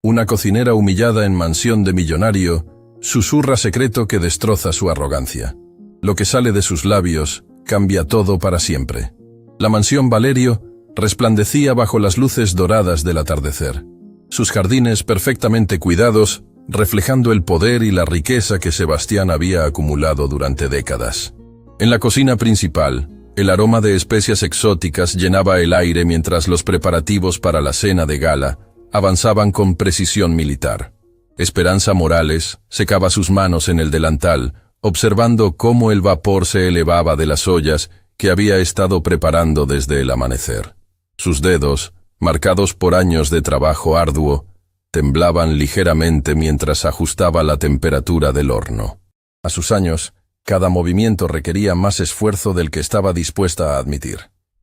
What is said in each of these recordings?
Una cocinera humillada en mansión de millonario susurra secreto que destroza su arrogancia. Lo que sale de sus labios cambia todo para siempre. La mansión Valerio resplandecía bajo las luces doradas del atardecer. Sus jardines perfectamente cuidados, reflejando el poder y la riqueza que Sebastián había acumulado durante décadas. En la cocina principal, el aroma de especias exóticas llenaba el aire mientras los preparativos para la cena de gala avanzaban con precisión militar. Esperanza Morales secaba sus manos en el delantal, observando cómo el vapor se elevaba de las ollas que había estado preparando desde el amanecer. Sus dedos, marcados por años de trabajo arduo, temblaban ligeramente mientras ajustaba la temperatura del horno. A sus años, cada movimiento requería más esfuerzo del que estaba dispuesta a admitir.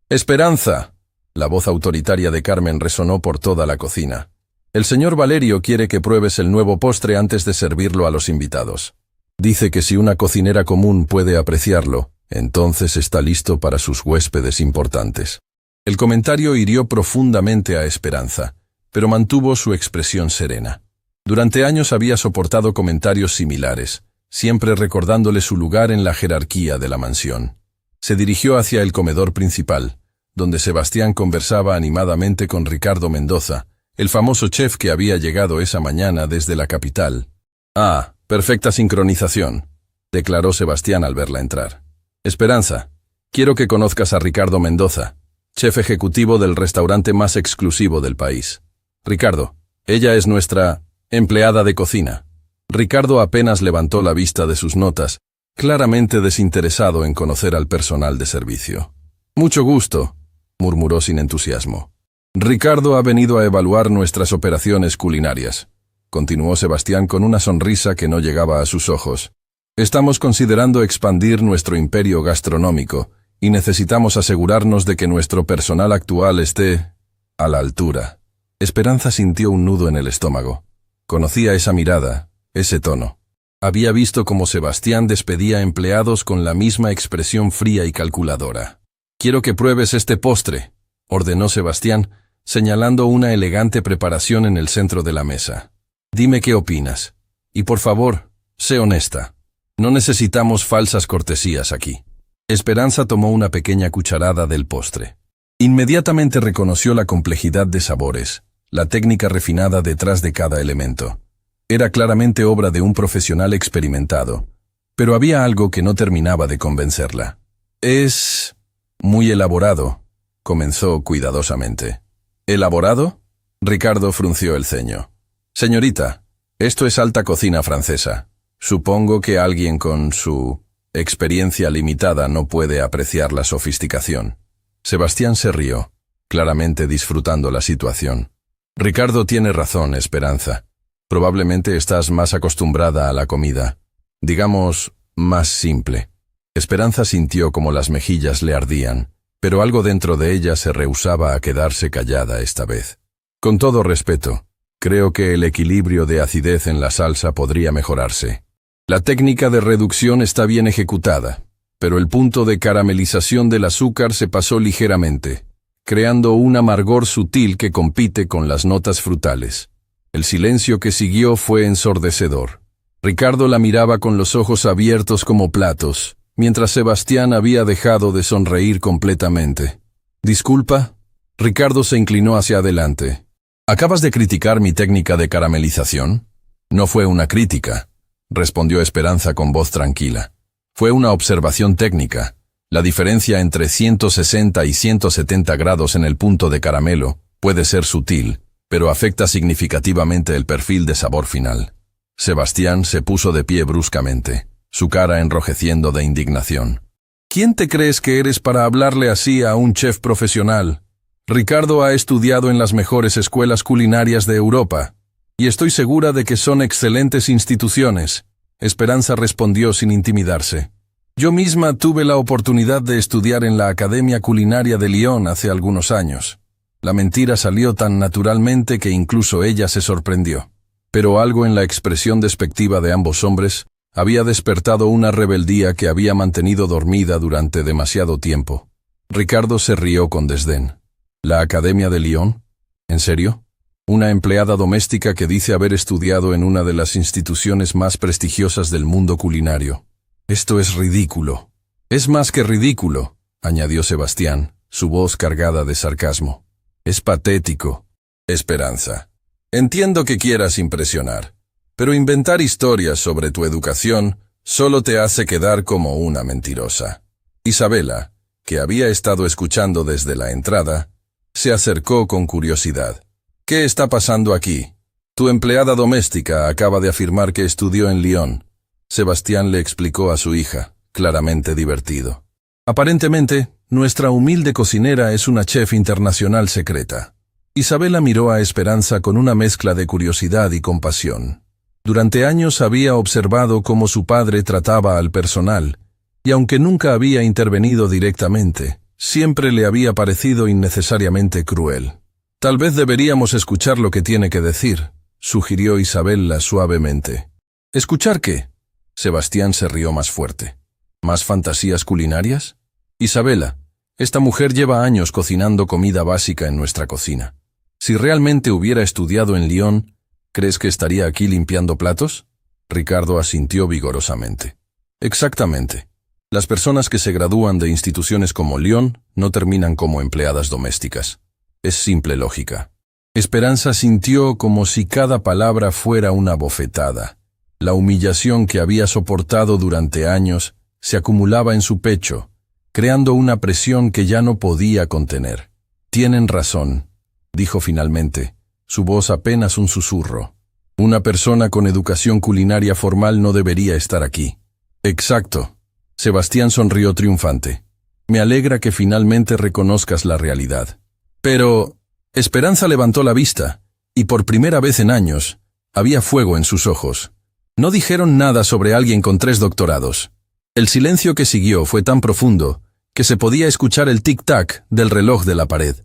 ¡Esperanza! La voz autoritaria de Carmen resonó por toda la cocina. El señor Valerio quiere que pruebes el nuevo postre antes de servirlo a los invitados. Dice que si una cocinera común puede apreciarlo, entonces está listo para sus huéspedes importantes. El comentario hirió profundamente a Esperanza, pero mantuvo su expresión serena. Durante años había soportado comentarios similares, siempre recordándole su lugar en la jerarquía de la mansión. Se dirigió hacia el comedor principal, donde Sebastián conversaba animadamente con Ricardo Mendoza, el famoso chef que había llegado esa mañana desde la capital. «Ah, perfecta sincronización», declaró Sebastián al verla entrar. «Esperanza, quiero que conozcas a Ricardo Mendoza, chef ejecutivo del restaurante más exclusivo del país. Ricardo, ella es nuestra empleada de cocina». Ricardo apenas levantó la vista de sus notas, claramente desinteresado en conocer al personal de servicio. «Mucho gusto», murmuró sin entusiasmo. «Ricardo ha venido a evaluar nuestras operaciones culinarias», continuó Sebastián con una sonrisa que no llegaba a sus ojos. «Estamos considerando expandir nuestro imperio gastronómico y necesitamos asegurarnos de que nuestro personal actual esté a la altura». Esperanza sintió un nudo en el estómago. Conocía esa mirada, ese tono. Había visto cómo Sebastián despedía empleados con la misma expresión fría y calculadora. «Quiero que pruebes este postre», ordenó Sebastián, señalando una elegante preparación en el centro de la mesa. «Dime qué opinas. Y por favor, sé honesta. No necesitamos falsas cortesías aquí». Esperanza tomó una pequeña cucharada del postre. Inmediatamente reconoció la complejidad de sabores, la técnica refinada detrás de cada elemento. Era claramente obra de un profesional experimentado, pero había algo que no terminaba de convencerla. «Es muy elaborado», comenzó cuidadosamente. «¿Elaborado?», Ricardo frunció el ceño. «Señorita, esto es alta cocina francesa. Supongo que alguien con su experiencia limitada no puede apreciar la sofisticación». Sebastián se rió, claramente disfrutando la situación. «Ricardo tiene razón, Esperanza. Probablemente estás más acostumbrada a la comida, digamos, más simple». Esperanza sintió como las mejillas le ardían, pero algo dentro de ella se rehusaba a quedarse callada esta vez. «Con todo respeto, creo que el equilibrio de acidez en la salsa podría mejorarse. La técnica de reducción está bien ejecutada, pero el punto de caramelización del azúcar se pasó ligeramente, creando un amargor sutil que compite con las notas frutales». El silencio que siguió fue ensordecedor. Ricardo la miraba con los ojos abiertos como platos, mientras Sebastián había dejado de sonreír completamente. «Disculpa». Ricardo se inclinó hacia adelante. «¿Acabas de criticar mi técnica de caramelización?» «No fue una crítica», respondió Esperanza con voz tranquila. «Fue una observación técnica. La diferencia entre 160 y 170 grados en el punto de caramelo puede ser sutil, pero afecta significativamente el perfil de sabor final». Sebastián se puso de pie bruscamente, su cara enrojeciendo de indignación. «¿Quién te crees que eres para hablarle así a un chef profesional? Ricardo ha estudiado en las mejores escuelas culinarias de Europa, y estoy segura de que son excelentes instituciones». Esperanza respondió sin intimidarse. «Yo misma tuve la oportunidad de estudiar en la Academia Culinaria de Lyon hace algunos años». La mentira salió tan naturalmente que incluso ella se sorprendió. Pero algo en la expresión despectiva de ambos hombres había despertado una rebeldía que había mantenido dormida durante demasiado tiempo. Ricardo se rió con desdén. «¿La Academia de Lyon? ¿En serio? Una empleada doméstica que dice haber estudiado en una de las instituciones más prestigiosas del mundo culinario. Esto es ridículo. Es más que ridículo, añadió Sebastián, su voz cargada de sarcasmo. Es patético. Esperanza. Entiendo que quieras impresionar, pero inventar historias sobre tu educación solo te hace quedar como una mentirosa. Isabela, que había estado escuchando desde la entrada, se acercó con curiosidad. ¿Qué está pasando aquí? Tu empleada doméstica acaba de afirmar que estudió en Lyon. Sebastián le explicó a su hija, claramente divertido. Aparentemente, nuestra humilde cocinera es una chef internacional secreta. Isabela miró a Esperanza con una mezcla de curiosidad y compasión. Durante años había observado cómo su padre trataba al personal, y aunque nunca había intervenido directamente, siempre le había parecido innecesariamente cruel. Tal vez deberíamos escuchar lo que tiene que decir, sugirió Isabela suavemente. ¿Escuchar qué? Sebastián se rió más fuerte. ¿Más fantasías culinarias? Isabela, esta mujer lleva años cocinando comida básica en nuestra cocina. Si realmente hubiera estudiado en Lyon, ¿crees que estaría aquí limpiando platos? Ricardo asintió vigorosamente. Exactamente. Las personas que se gradúan de instituciones como Lyon no terminan como empleadas domésticas. Es simple lógica. Esperanza sintió como si cada palabra fuera una bofetada. La humillación que había soportado durante años se acumulaba en su pecho, creando una presión que ya no podía contener. Tienen razón, dijo finalmente, su voz apenas un susurro. Una persona con educación culinaria formal no debería estar aquí. Exacto. Sebastián sonrió triunfante. Me alegra que finalmente reconozcas la realidad. Pero Esperanza levantó la vista, y por primera vez en años, había fuego en sus ojos. No dijeron nada sobre alguien con 3 doctorados. El silencio que siguió fue tan profundo que se podía escuchar el tic-tac del reloj de la pared.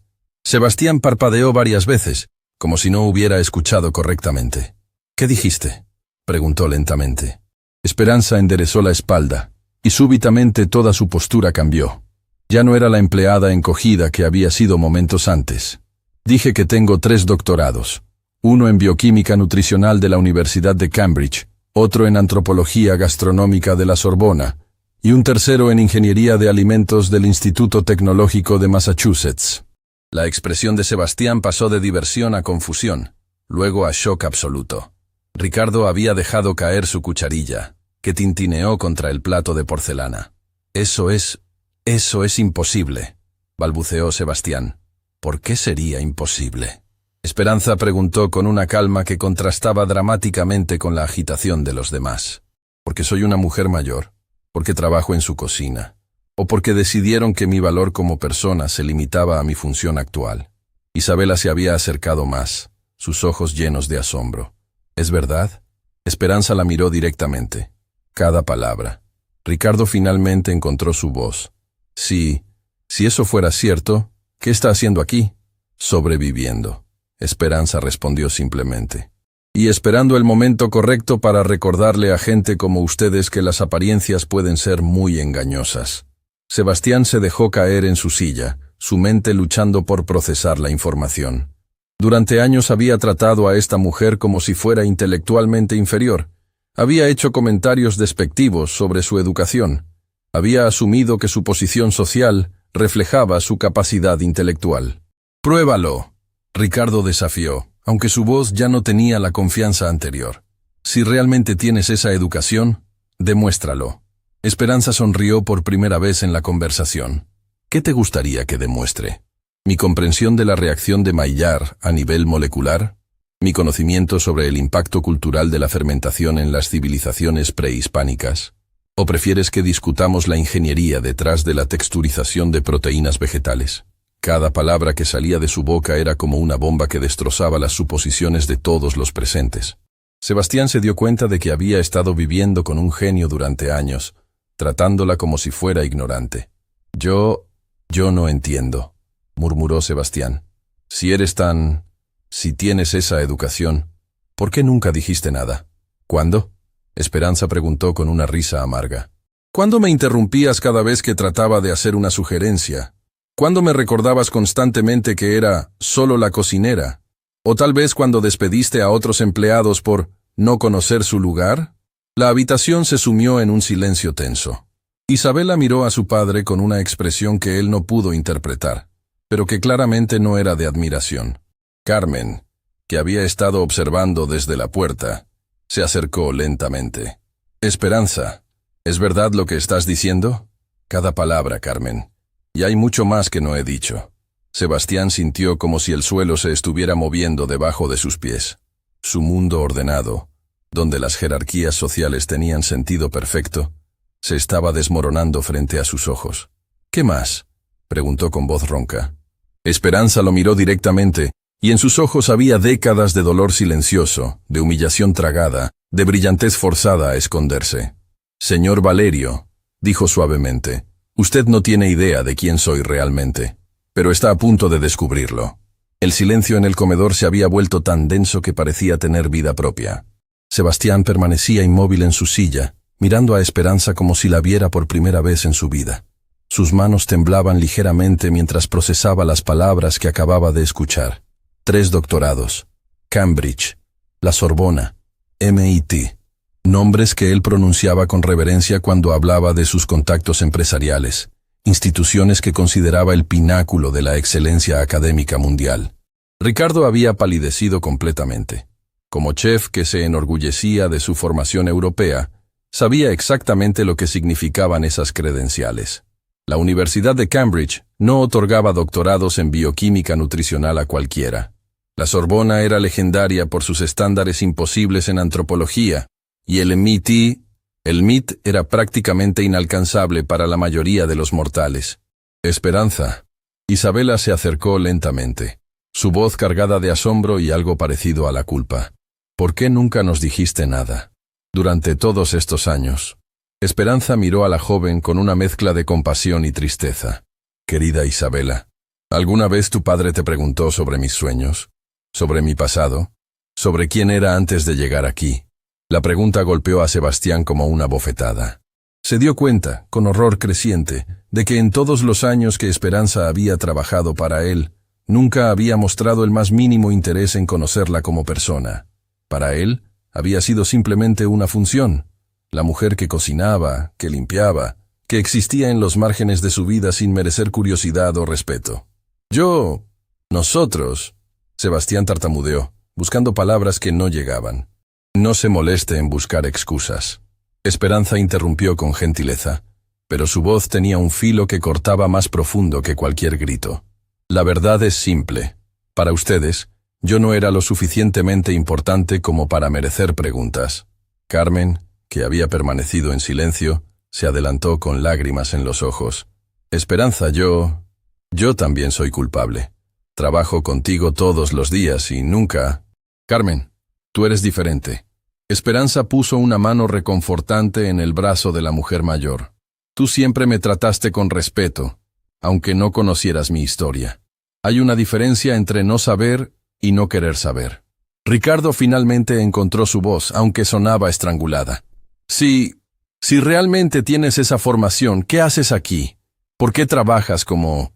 Sebastián parpadeó varias veces, como si no hubiera escuchado correctamente. ¿Qué dijiste?, preguntó lentamente. Esperanza enderezó la espalda, y súbitamente toda su postura cambió. Ya no era la empleada encogida que había sido momentos antes. Dije que tengo 3 doctorados. Uno en bioquímica nutricional de la Universidad de Cambridge, otro en antropología gastronómica de la Sorbona, y un tercero en ingeniería de alimentos del Instituto Tecnológico de Massachusetts. La expresión de Sebastián pasó de diversión a confusión, luego a shock absoluto. Ricardo había dejado caer su cucharilla, que tintineó contra el plato de porcelana. Eso es imposible, balbuceó Sebastián. ¿Por qué sería imposible? Esperanza preguntó con una calma que contrastaba dramáticamente con la agitación de los demás. ¿Porque soy una mujer mayor? ¿Porque trabajo en su cocina? ¿O porque decidieron que mi valor como persona se limitaba a mi función actual? Isabela se había acercado más, sus ojos llenos de asombro. ¿Es verdad? Esperanza la miró directamente. Cada palabra. Ricardo finalmente encontró su voz. Si eso fuera cierto, ¿qué está haciendo aquí? Sobreviviendo. Esperanza respondió simplemente. Y esperando el momento correcto para recordarle a gente como ustedes que las apariencias pueden ser muy engañosas. Sebastián se dejó caer en su silla, su mente luchando por procesar la información. Durante años había tratado a esta mujer como si fuera intelectualmente inferior. Había hecho comentarios despectivos sobre su educación. Había asumido que su posición social reflejaba su capacidad intelectual. «Pruébalo», Ricardo desafió, aunque su voz ya no tenía la confianza anterior. «Si realmente tienes esa educación, demuéstralo». Esperanza sonrió por primera vez en la conversación. «¿Qué te gustaría que demuestre? ¿Mi comprensión de la reacción de Maillard a nivel molecular? ¿Mi conocimiento sobre el impacto cultural de la fermentación en las civilizaciones prehispánicas? ¿O prefieres que discutamos la ingeniería detrás de la texturización de proteínas vegetales?» Cada palabra que salía de su boca era como una bomba que destrozaba las suposiciones de todos los presentes. Sebastián se dio cuenta de que había estado viviendo con un genio durante años, tratándola como si fuera ignorante. Yo no entiendo», murmuró Sebastián. Si tienes esa educación, ¿por qué nunca dijiste nada? ¿Cuándo? Esperanza preguntó con una risa amarga. ¿Cuándo me interrumpías cada vez que trataba de hacer una sugerencia? ¿Cuándo me recordabas constantemente que era solo la cocinera? ¿O tal vez cuando despediste a otros empleados por no conocer su lugar? La habitación se sumió en un silencio tenso. Isabela miró a su padre con una expresión que él no pudo interpretar, pero que claramente no era de admiración. Carmen, que había estado observando desde la puerta, se acercó lentamente. «Esperanza, ¿es verdad lo que estás diciendo?» «Cada palabra, Carmen. Y hay mucho más que no he dicho». Sebastián sintió como si el suelo se estuviera moviendo debajo de sus pies. Su mundo ordenado, donde las jerarquías sociales tenían sentido perfecto, se estaba desmoronando frente a sus ojos. «¿Qué más?», preguntó con voz ronca. Esperanza lo miró directamente, y en sus ojos había décadas de dolor silencioso, de humillación tragada, de brillantez forzada a esconderse. «Señor Valerio», dijo suavemente, «usted no tiene idea de quién soy realmente, pero está a punto de descubrirlo». El silencio en el comedor se había vuelto tan denso que parecía tener vida propia. Sebastián permanecía inmóvil en su silla, mirando a Esperanza como si la viera por primera vez en su vida. Sus manos temblaban ligeramente mientras procesaba las palabras que acababa de escuchar. 3 doctorados, Cambridge, la Sorbona, MIT, nombres que él pronunciaba con reverencia cuando hablaba de sus contactos empresariales, instituciones que consideraba el pináculo de la excelencia académica mundial. Ricardo había palidecido completamente. Como chef que se enorgullecía de su formación europea, sabía exactamente lo que significaban esas credenciales. La Universidad de Cambridge no otorgaba doctorados en bioquímica nutricional a cualquiera. La Sorbona era legendaria por sus estándares imposibles en antropología, y el MIT era prácticamente inalcanzable para la mayoría de los mortales. «Esperanza». Isabela se acercó lentamente, su voz cargada de asombro y algo parecido a la culpa. «¿Por qué nunca nos dijiste nada? Durante todos estos años». Esperanza miró a la joven con una mezcla de compasión y tristeza. «Querida Isabela, ¿alguna vez tu padre te preguntó sobre mis sueños? ¿Sobre mi pasado? ¿Sobre quién era antes de llegar aquí?» La pregunta golpeó a Sebastián como una bofetada. Se dio cuenta, con horror creciente, de que en todos los años que Esperanza había trabajado para él, nunca había mostrado el más mínimo interés en conocerla como persona. Para él, había sido simplemente una función, la mujer que cocinaba, que limpiaba, que existía en los márgenes de su vida sin merecer curiosidad o respeto. Nosotros, Sebastián tartamudeó, buscando palabras que no llegaban. «No se moleste en buscar excusas». Esperanza interrumpió con gentileza, pero su voz tenía un filo que cortaba más profundo que cualquier grito. «La verdad es simple. Para ustedes, yo no era lo suficientemente importante como para merecer preguntas». Carmen, que había permanecido en silencio, se adelantó con lágrimas en los ojos. «Esperanza, yo también soy culpable. Trabajo contigo todos los días y nunca...» «Carmen, tú eres diferente». Esperanza puso una mano reconfortante en el brazo de la mujer mayor. «Tú siempre me trataste con respeto, aunque no conocieras mi historia. Hay una diferencia entre no saber y no querer saber». Ricardo finalmente encontró su voz, aunque sonaba estrangulada. Si realmente tienes esa formación, ¿qué haces aquí? ¿Por qué trabajas como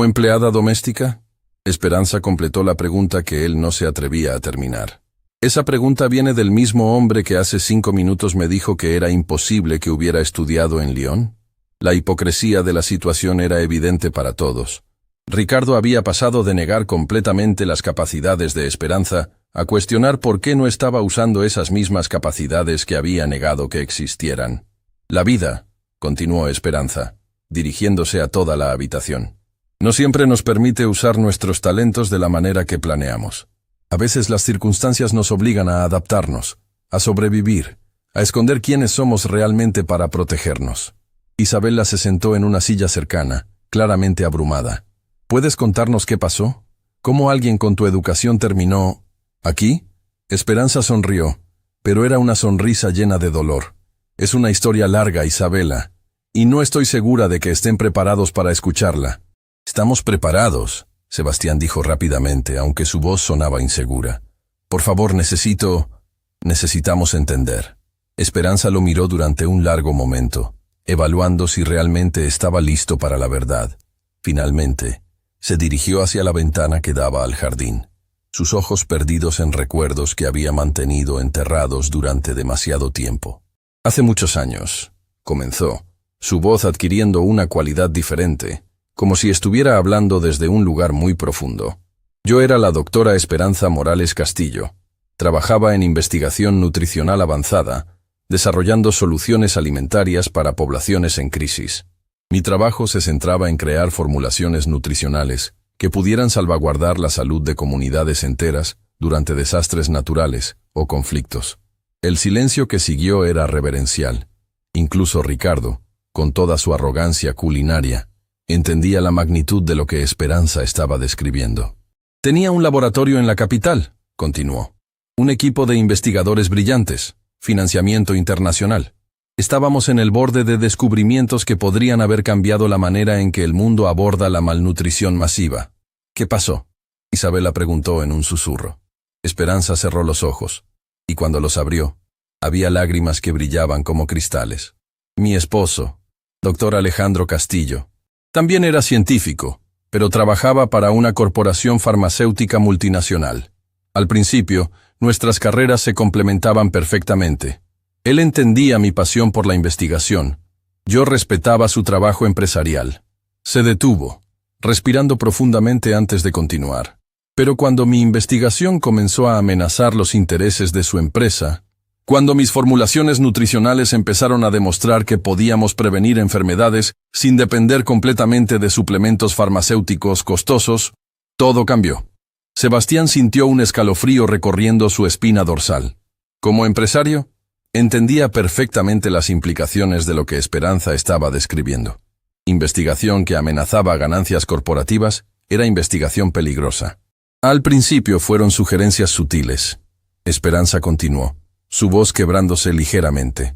empleada doméstica?» Esperanza completó la pregunta que él no se atrevía a terminar. «Esa pregunta viene del mismo hombre que hace 5 minutos me dijo que era imposible que hubiera estudiado en Lyon». La hipocresía de la situación era evidente para todos. Ricardo había pasado de negar completamente las capacidades de Esperanza a cuestionar por qué no estaba usando esas mismas capacidades que había negado que existieran. «La vida», continuó Esperanza, dirigiéndose a toda la habitación, «no siempre nos permite usar nuestros talentos de la manera que planeamos. A veces las circunstancias nos obligan a adaptarnos, a sobrevivir, a esconder quiénes somos realmente para protegernos». Isabela se sentó en una silla cercana, claramente abrumada. «¿Puedes contarnos qué pasó? ¿Cómo alguien con tu educación terminó aquí?» Esperanza sonrió, pero era una sonrisa llena de dolor. «Es una historia larga, Isabela, y no estoy segura de que estén preparados para escucharla». «Estamos preparados», Sebastián dijo rápidamente, aunque su voz sonaba insegura. «Por favor, necesitamos entender». Esperanza lo miró durante un largo momento, evaluando si realmente estaba listo para la verdad. Finalmente, se dirigió hacia la ventana que daba al jardín. sus ojos perdidos en recuerdos que había mantenido enterrados durante demasiado tiempo. Hace muchos años, comenzó, su voz adquiriendo una cualidad diferente, como si estuviera hablando desde un lugar muy profundo. Yo era la doctora Esperanza Morales Castillo. Trabajaba en investigación nutricional avanzada, desarrollando soluciones alimentarias para poblaciones en crisis. Mi trabajo se centraba en crear formulaciones nutricionales que pudieran salvaguardar la salud de comunidades enteras durante desastres naturales o conflictos. El silencio que siguió era reverencial. Incluso Ricardo, con toda su arrogancia culinaria, entendía la magnitud de lo que Esperanza estaba describiendo. Tenía un laboratorio en la capital, continuó. Un equipo de investigadores brillantes, financiamiento internacional. Estábamos en el borde de descubrimientos que podrían haber cambiado la manera en que el mundo aborda la malnutrición masiva. ¿Qué pasó? Isabela preguntó en un susurro. Esperanza cerró los ojos, y cuando los abrió, había lágrimas que brillaban como cristales. Mi esposo, doctor Alejandro Castillo, también era científico, pero trabajaba para una corporación farmacéutica multinacional. Al principio, nuestras carreras se complementaban perfectamente. Él entendía mi pasión por la investigación. Yo respetaba su trabajo empresarial. Se detuvo, respirando profundamente antes de continuar. Pero cuando mi investigación comenzó a amenazar los intereses de su empresa, cuando mis formulaciones nutricionales empezaron a demostrar que podíamos prevenir enfermedades sin depender completamente de suplementos farmacéuticos costosos, todo cambió. Sebastián sintió un escalofrío recorriendo su espina dorsal. Como empresario, entendía perfectamente las implicaciones de lo que Esperanza estaba describiendo. Investigación que amenazaba ganancias corporativas era investigación peligrosa. Al principio fueron sugerencias sutiles. Esperanza continuó, su voz quebrándose ligeramente.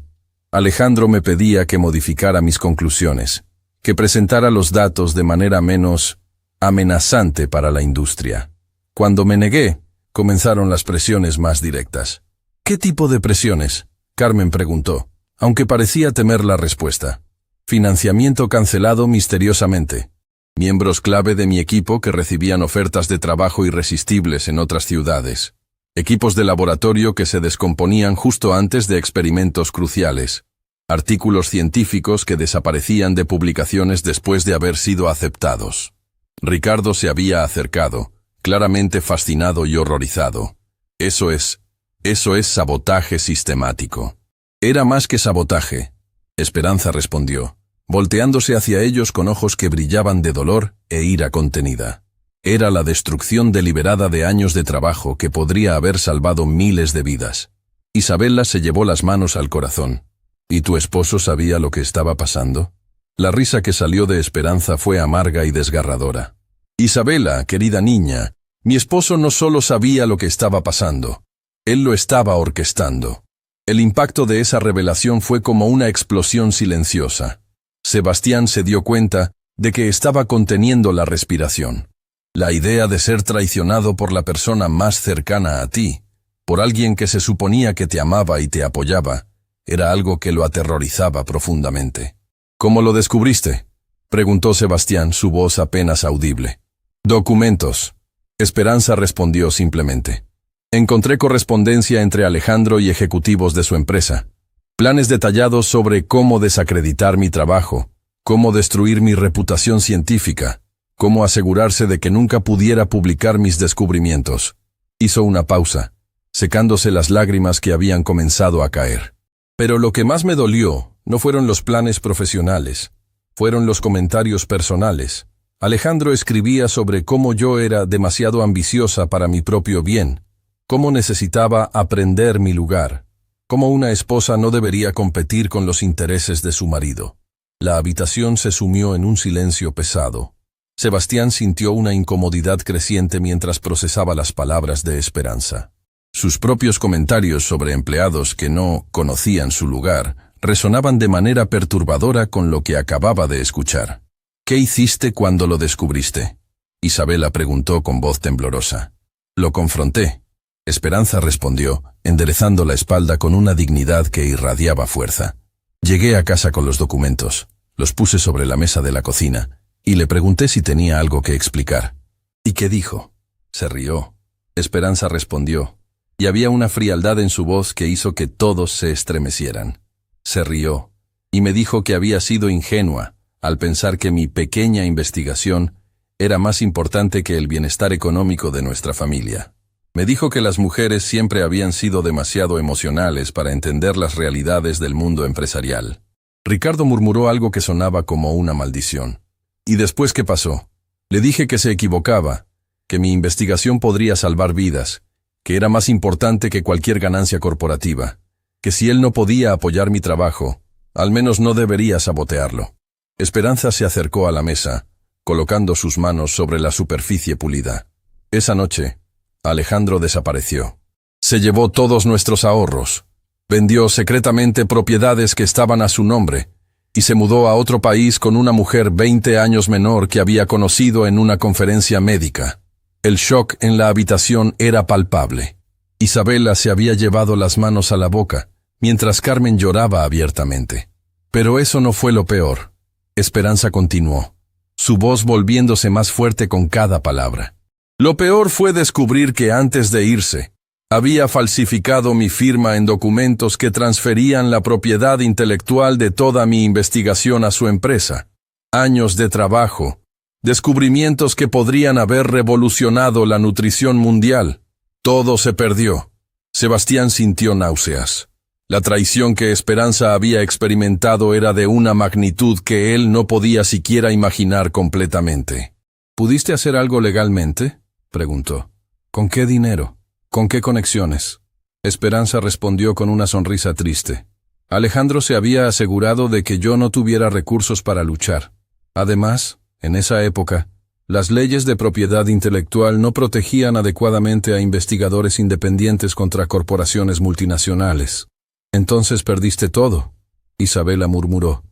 Alejandro me pedía que modificara mis conclusiones, que presentara los datos de manera menos amenazante para la industria. Cuando me negué, comenzaron las presiones más directas. ¿Qué tipo de presiones?, Carmen preguntó, aunque parecía temer la respuesta. Financiamiento cancelado misteriosamente. Miembros clave de mi equipo que recibían ofertas de trabajo irresistibles en otras ciudades. Equipos de laboratorio que se descomponían justo antes de experimentos cruciales. Artículos científicos que desaparecían de publicaciones después de haber sido aceptados. Ricardo se había acercado, claramente fascinado y horrorizado. Eso es sabotaje sistemático. Era más que sabotaje. Esperanza respondió, volteándose hacia ellos con ojos que brillaban de dolor e ira contenida. Era la destrucción deliberada de años de trabajo que podría haber salvado miles de vidas. Isabela se llevó las manos al corazón. ¿Y tu esposo sabía lo que estaba pasando? La risa que salió de Esperanza fue amarga y desgarradora. Isabela, querida niña, mi esposo no solo sabía lo que estaba pasando, él lo estaba orquestando. El impacto de esa revelación fue como una explosión silenciosa. Sebastián se dio cuenta de que estaba conteniendo la respiración. La idea de ser traicionado por la persona más cercana a ti, por alguien que se suponía que te amaba y te apoyaba, era algo que lo aterrorizaba profundamente. ¿Cómo lo descubriste?, preguntó Sebastián, su voz apenas audible. Documentos. Esperanza respondió simplemente. Encontré correspondencia entre Alejandro y ejecutivos de su empresa. Planes detallados sobre cómo desacreditar mi trabajo, cómo destruir mi reputación científica, cómo asegurarse de que nunca pudiera publicar mis descubrimientos. Hizo una pausa, secándose las lágrimas que habían comenzado a caer. Pero lo que más me dolió no fueron los planes profesionales, fueron los comentarios personales. Alejandro escribía sobre cómo yo era demasiado ambiciosa para mi propio bien, cómo necesitaba aprender mi lugar, cómo una esposa no debería competir con los intereses de su marido. La habitación se sumió en un silencio pesado. Sebastián sintió una incomodidad creciente mientras procesaba las palabras de Esperanza. Sus propios comentarios sobre empleados que no conocían su lugar resonaban de manera perturbadora con lo que acababa de escuchar. ¿Qué hiciste cuando lo descubriste?, Isabela preguntó con voz temblorosa. Lo confronté. Esperanza respondió, enderezando la espalda con una dignidad que irradiaba fuerza. Llegué a casa con los documentos, los puse sobre la mesa de la cocina, y le pregunté si tenía algo que explicar. ¿Y qué dijo? Se rió. Esperanza respondió, y había una frialdad en su voz que hizo que todos se estremecieran. Se rió, y me dijo que había sido ingenua al pensar que mi pequeña investigación era más importante que el bienestar económico de nuestra familia. Me dijo que las mujeres siempre habían sido demasiado emocionales para entender las realidades del mundo empresarial. Ricardo murmuró algo que sonaba como una maldición. ¿Y después qué pasó? Le dije que se equivocaba, que mi investigación podría salvar vidas, que era más importante que cualquier ganancia corporativa, que si él no podía apoyar mi trabajo, al menos no debería sabotearlo. Esperanza se acercó a la mesa, colocando sus manos sobre la superficie pulida. Esa noche, Alejandro desapareció. Se llevó todos nuestros ahorros, vendió secretamente propiedades que estaban a su nombre, y se mudó a otro país con una mujer 20 años menor que había conocido en una conferencia médica. El shock en la habitación era palpable. Isabela se había llevado las manos a la boca, mientras Carmen lloraba abiertamente. Pero eso no fue lo peor. Esperanza continuó, su voz volviéndose más fuerte con cada palabra. Lo peor fue descubrir que antes de irse, había falsificado mi firma en documentos que transferían la propiedad intelectual de toda mi investigación a su empresa. Años de trabajo, descubrimientos que podrían haber revolucionado la nutrición mundial. Todo se perdió. Sebastián sintió náuseas. La traición que Esperanza había experimentado era de una magnitud que él no podía siquiera imaginar completamente. ¿Pudiste hacer algo legalmente?, preguntó. ¿Con qué dinero? ¿Con qué conexiones? Esperanza respondió con una sonrisa triste. Alejandro se había asegurado de que yo no tuviera recursos para luchar. Además, en esa época, las leyes de propiedad intelectual no protegían adecuadamente a investigadores independientes contra corporaciones multinacionales. Entonces perdiste todo, Isabela murmuró.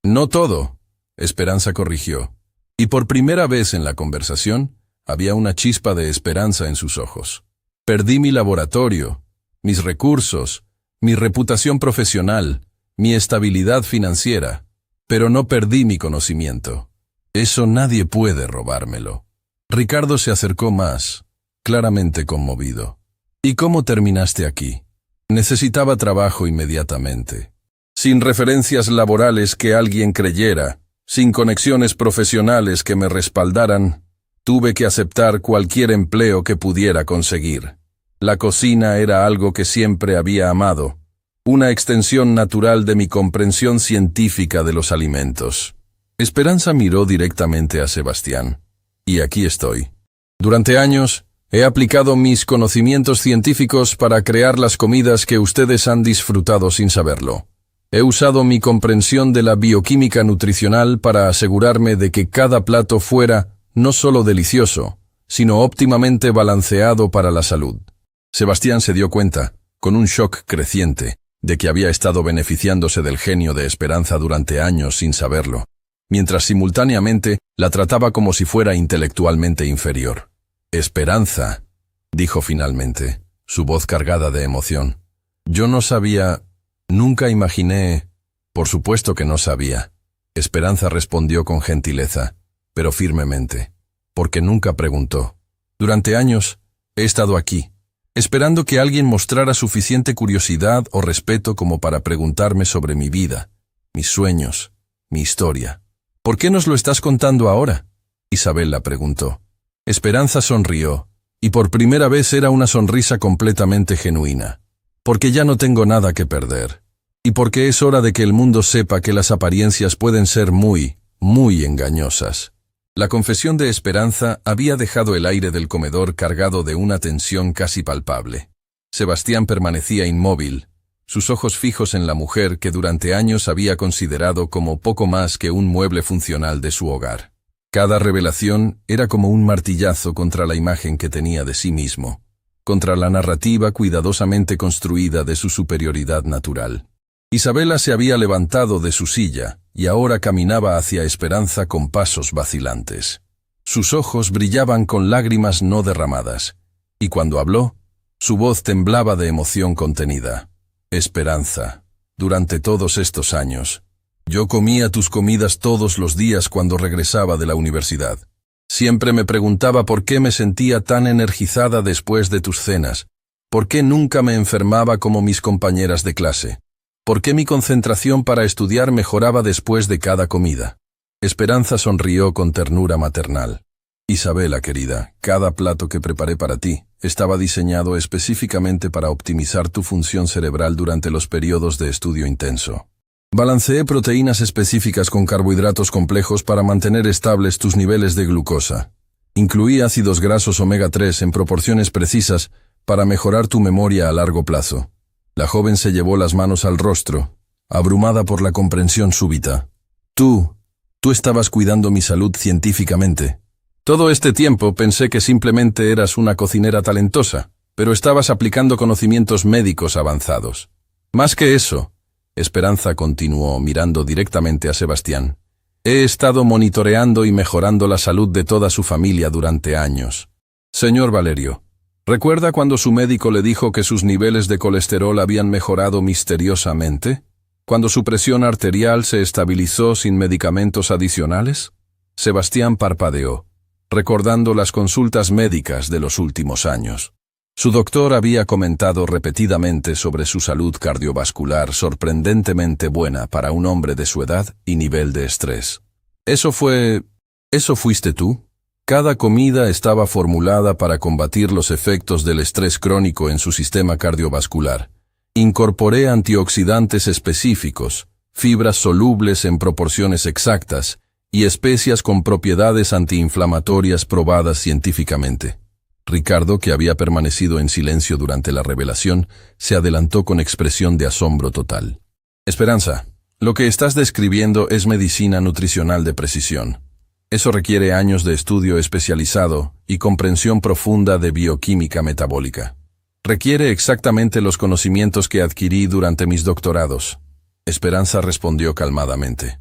No todo, Esperanza corrigió. Y por primera vez en la conversación, había una chispa de esperanza en sus ojos. Perdí mi laboratorio, mis recursos, mi reputación profesional, mi estabilidad financiera, pero no perdí mi conocimiento. Eso nadie puede robármelo. Ricardo se acercó más, claramente conmovido. ¿Y cómo terminaste aquí? Necesitaba trabajo inmediatamente. Sin referencias laborales que alguien creyera, sin conexiones profesionales que me respaldaran, tuve que aceptar cualquier empleo que pudiera conseguir. La cocina era algo que siempre había amado, una extensión natural de mi comprensión científica de los alimentos. Esperanza miró directamente a Sebastián. Y aquí estoy. Durante años, he aplicado mis conocimientos científicos para crear las comidas que ustedes han disfrutado sin saberlo. He usado mi comprensión de la bioquímica nutricional para asegurarme de que cada plato fuera no solo delicioso, sino óptimamente balanceado para la salud. Sebastián se dio cuenta, con un shock creciente, de que había estado beneficiándose del genio de Esperanza durante años sin saberlo, mientras simultáneamente la trataba como si fuera intelectualmente inferior. Esperanza, dijo finalmente, su voz cargada de emoción. Yo no sabía, nunca imaginé, por supuesto que no sabía. Esperanza respondió con gentileza, pero firmemente, porque nunca preguntó. Durante años, he estado aquí, esperando que alguien mostrara suficiente curiosidad o respeto como para preguntarme sobre mi vida, mis sueños, mi historia. ¿Por qué nos lo estás contando ahora?, Isabela preguntó. Esperanza sonrió, y por primera vez era una sonrisa completamente genuina. Porque ya no tengo nada que perder. Y porque es hora de que el mundo sepa que las apariencias pueden ser muy, muy engañosas. La confesión de Esperanza había dejado el aire del comedor cargado de una tensión casi palpable. Sebastián permanecía inmóvil, sus ojos fijos en la mujer que durante años había considerado como poco más que un mueble funcional de su hogar. Cada revelación era como un martillazo contra la imagen que tenía de sí mismo, contra la narrativa cuidadosamente construida de su superioridad natural. Isabela se había levantado de su silla y ahora caminaba hacia Esperanza con pasos vacilantes. Sus ojos brillaban con lágrimas no derramadas, y cuando habló, su voz temblaba de emoción contenida. Esperanza, durante todos estos años, yo comía tus comidas todos los días cuando regresaba de la universidad. Siempre me preguntaba por qué me sentía tan energizada después de tus cenas, por qué nunca me enfermaba como mis compañeras de clase, por qué mi concentración para estudiar mejoraba después de cada comida. Esperanza sonrió con ternura maternal. Isabela, querida, cada plato que preparé para ti estaba diseñado específicamente para optimizar tu función cerebral durante los periodos de estudio intenso. Balanceé proteínas específicas con carbohidratos complejos para mantener estables tus niveles de glucosa. Incluí ácidos grasos omega 3 en proporciones precisas para mejorar tu memoria a largo plazo. La joven se llevó las manos al rostro, abrumada por la comprensión súbita. Tú estabas cuidando mi salud científicamente. Todo este tiempo pensé que simplemente eras una cocinera talentosa, pero estabas aplicando conocimientos médicos avanzados. Más que eso, Esperanza continuó mirando directamente a Sebastián. He estado monitoreando y mejorando la salud de toda su familia durante años. Señor Valerio, ¿recuerda cuando su médico le dijo que sus niveles de colesterol habían mejorado misteriosamente? ¿Cuando su presión arterial se estabilizó sin medicamentos adicionales? Sebastián parpadeó, recordando las consultas médicas de los últimos años. Su doctor había comentado repetidamente sobre su salud cardiovascular sorprendentemente buena para un hombre de su edad y nivel de estrés. ¿Eso fuiste tú? Cada comida estaba formulada para combatir los efectos del estrés crónico en su sistema cardiovascular. Incorporé antioxidantes específicos, fibras solubles en proporciones exactas y especias con propiedades antiinflamatorias probadas científicamente. Ricardo, que había permanecido en silencio durante la revelación, se adelantó con expresión de asombro total. Esperanza, lo que estás describiendo es medicina nutricional de precisión. Eso requiere años de estudio especializado y comprensión profunda de bioquímica metabólica. Requiere exactamente los conocimientos que adquirí durante mis doctorados. Esperanza respondió calmadamente.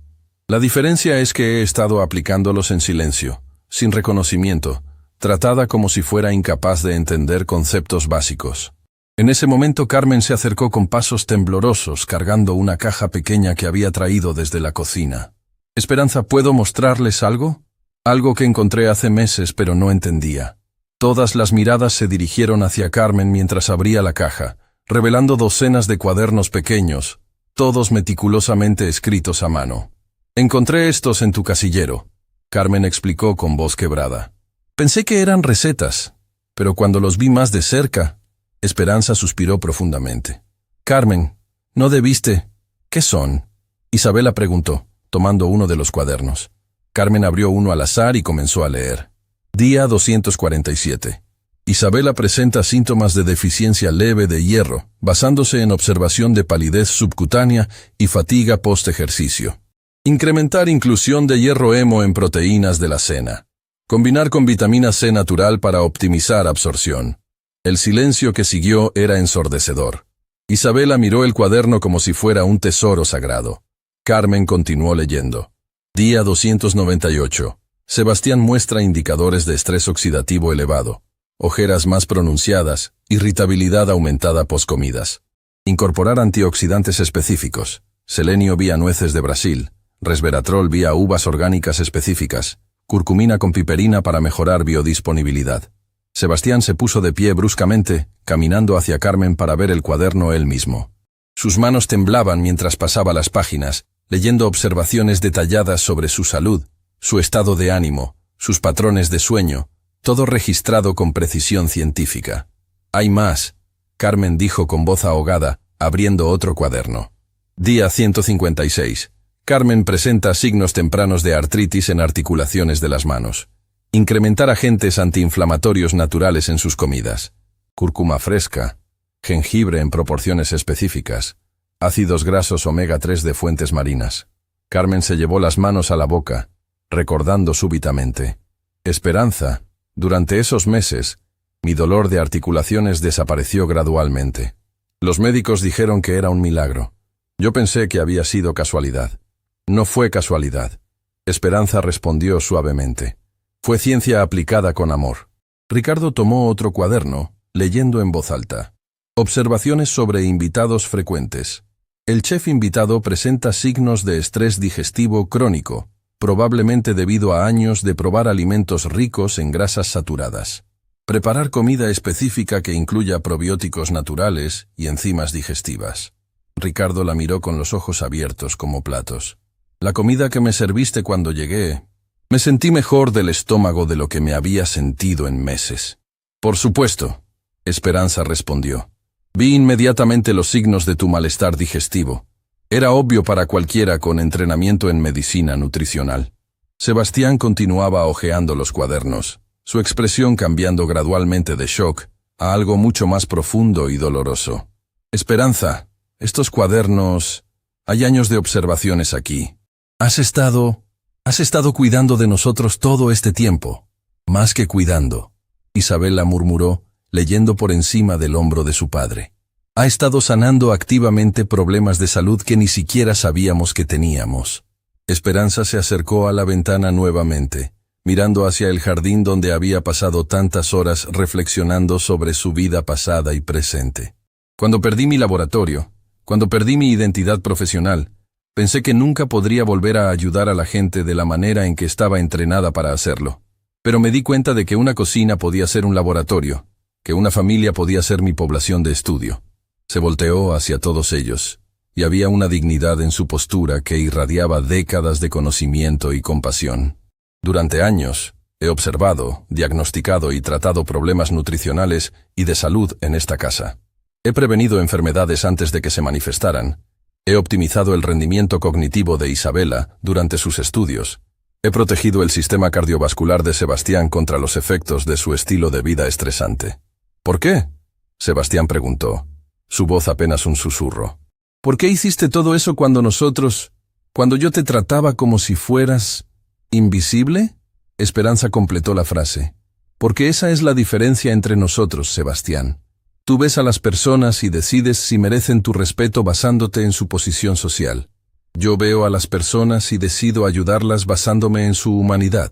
La diferencia es que he estado aplicándolos en silencio, sin reconocimiento, tratada como si fuera incapaz de entender conceptos básicos. En ese momento Carmen se acercó con pasos temblorosos, cargando una caja pequeña que había traído desde la cocina. Esperanza, ¿puedo mostrarles algo? Algo que encontré hace meses pero no entendía. Todas las miradas se dirigieron hacia Carmen mientras abría la caja, revelando docenas de cuadernos pequeños, todos meticulosamente escritos a mano. Encontré estos en tu casillero, Carmen explicó con voz quebrada. Pensé que eran recetas, pero cuando los vi más de cerca, Esperanza suspiró profundamente. Carmen, ¿no debiste? ¿Qué son? Isabela preguntó, tomando uno de los cuadernos. Carmen abrió uno al azar y comenzó a leer. Día 247. Isabela presenta síntomas de deficiencia leve de hierro, basándose en observación de palidez subcutánea y fatiga post-ejercicio. Incrementar inclusión de hierro hemo en proteínas de la cena. Combinar con vitamina C natural para optimizar absorción. El silencio que siguió era ensordecedor. Isabela miró el cuaderno como si fuera un tesoro sagrado. Carmen continuó leyendo. Día 298. Sebastián muestra indicadores de estrés oxidativo elevado, ojeras más pronunciadas, irritabilidad aumentada poscomidas. Incorporar antioxidantes específicos, selenio vía nueces de Brasil, resveratrol vía uvas orgánicas específicas, curcumina con piperina para mejorar biodisponibilidad. Sebastián se puso de pie bruscamente, caminando hacia Carmen para ver el cuaderno él mismo. Sus manos temblaban mientras pasaba las páginas, leyendo observaciones detalladas sobre su salud, su estado de ánimo, sus patrones de sueño, todo registrado con precisión científica. Hay más, Carmen dijo con voz ahogada, abriendo otro cuaderno. Día 156. Carmen presenta signos tempranos de artritis en articulaciones de las manos. Incrementar agentes antiinflamatorios naturales en sus comidas. Cúrcuma fresca, jengibre en proporciones específicas, ácidos grasos omega 3 de fuentes marinas. Carmen se llevó las manos a la boca, recordando súbitamente. Esperanza, durante esos meses, mi dolor de articulaciones desapareció gradualmente. Los médicos dijeron que era un milagro. Yo pensé que había sido casualidad. No fue casualidad. Esperanza respondió suavemente. Fue ciencia aplicada con amor. Ricardo tomó otro cuaderno, leyendo en voz alta. Observaciones sobre invitados frecuentes. El chef invitado presenta signos de estrés digestivo crónico, probablemente debido a años de probar alimentos ricos en grasas saturadas. Preparar comida específica que incluya probióticos naturales y enzimas digestivas. Ricardo la miró con los ojos abiertos como platos. La comida que me serviste cuando llegué, me sentí mejor del estómago de lo que me había sentido en meses. Por supuesto, Esperanza respondió. Vi inmediatamente los signos de tu malestar digestivo. Era obvio para cualquiera con entrenamiento en medicina nutricional. Sebastián continuaba hojeando los cuadernos, su expresión cambiando gradualmente de shock a algo mucho más profundo y doloroso. Esperanza, estos cuadernos... Hay años de observaciones aquí. Has estado cuidando de nosotros todo este tiempo. Más que cuidando, Isabela murmuró, leyendo por encima del hombro de su padre. Ha estado sanando activamente problemas de salud que ni siquiera sabíamos que teníamos. Esperanza se acercó a la ventana nuevamente, mirando hacia el jardín donde había pasado tantas horas reflexionando sobre su vida pasada y presente. Cuando perdí mi laboratorio, cuando perdí mi identidad profesional, pensé que nunca podría volver a ayudar a la gente de la manera en que estaba entrenada para hacerlo. Pero me di cuenta de que una cocina podía ser un laboratorio, que una familia podía ser mi población de estudio. Se volteó hacia todos ellos, y había una dignidad en su postura que irradiaba décadas de conocimiento y compasión. Durante años, he observado, diagnosticado y tratado problemas nutricionales y de salud en esta casa. He prevenido enfermedades antes de que se manifestaran. He optimizado el rendimiento cognitivo de Isabela durante sus estudios. He protegido el sistema cardiovascular de Sebastián contra los efectos de su estilo de vida estresante. ¿Por qué?, Sebastián preguntó, su voz apenas un susurro. ¿Por qué hiciste todo eso cuando yo te trataba como si fueras... ¿invisible? Esperanza completó la frase. Porque esa es la diferencia entre nosotros, Sebastián. Tú ves a las personas y decides si merecen tu respeto basándote en su posición social. Yo veo a las personas y decido ayudarlas basándome en su humanidad.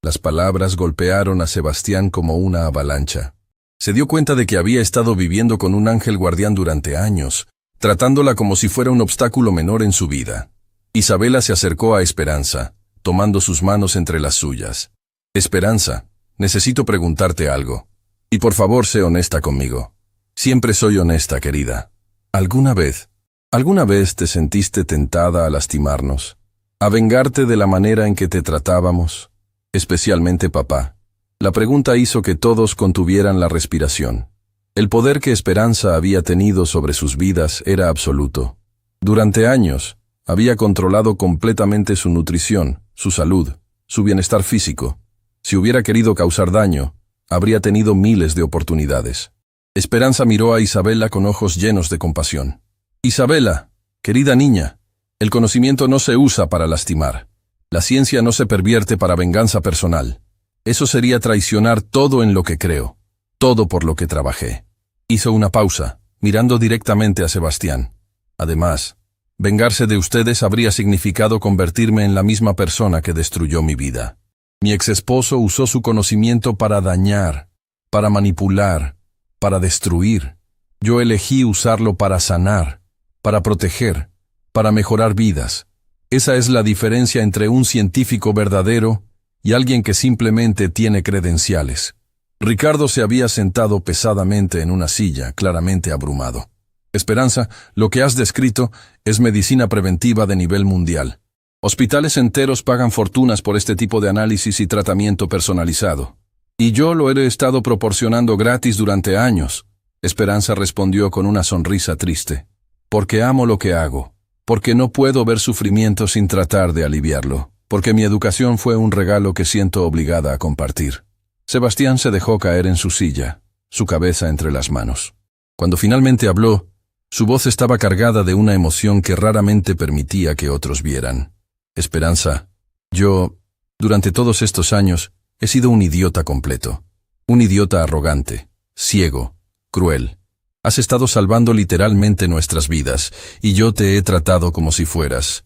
Las palabras golpearon a Sebastián como una avalancha. Se dio cuenta de que había estado viviendo con un ángel guardián durante años, tratándola como si fuera un obstáculo menor en su vida. Isabela se acercó a Esperanza, tomando sus manos entre las suyas. Esperanza, necesito preguntarte algo. Y por favor, sé honesta conmigo. Siempre soy honesta, querida. ¿Alguna vez te sentiste tentada a lastimarnos? ¿A vengarte de la manera en que te tratábamos? Especialmente papá. La pregunta hizo que todos contuvieran la respiración. El poder que Esperanza había tenido sobre sus vidas era absoluto. Durante años, había controlado completamente su nutrición, su salud, su bienestar físico. Si hubiera querido causar daño, habría tenido miles de oportunidades. Esperanza miró a Isabela con ojos llenos de compasión. Isabela, querida niña, el conocimiento no se usa para lastimar. La ciencia no se pervierte para venganza personal. Eso sería traicionar todo en lo que creo, todo por lo que trabajé. Hizo una pausa, mirando directamente a Sebastián. Además, vengarse de ustedes habría significado convertirme en la misma persona que destruyó mi vida. Mi exesposo usó su conocimiento para dañar, para manipular, para destruir. Yo elegí usarlo para sanar, para proteger, para mejorar vidas. Esa es la diferencia entre un científico verdadero y alguien que simplemente tiene credenciales. Ricardo se había sentado pesadamente en una silla, claramente abrumado. Esperanza, lo que has descrito es medicina preventiva de nivel mundial. Hospitales enteros pagan fortunas por este tipo de análisis y tratamiento personalizado. Y yo lo he estado proporcionando gratis durante años. Esperanza respondió con una sonrisa triste. Porque amo lo que hago. Porque no puedo ver sufrimiento sin tratar de aliviarlo. Porque mi educación fue un regalo que siento obligada a compartir. Sebastián se dejó caer en su silla, su cabeza entre las manos. Cuando finalmente habló, su voz estaba cargada de una emoción que raramente permitía que otros vieran. Esperanza, yo, durante todos estos años, he sido un idiota completo. Un idiota arrogante, ciego, cruel. Has estado salvando literalmente nuestras vidas, y yo te he tratado como si fueras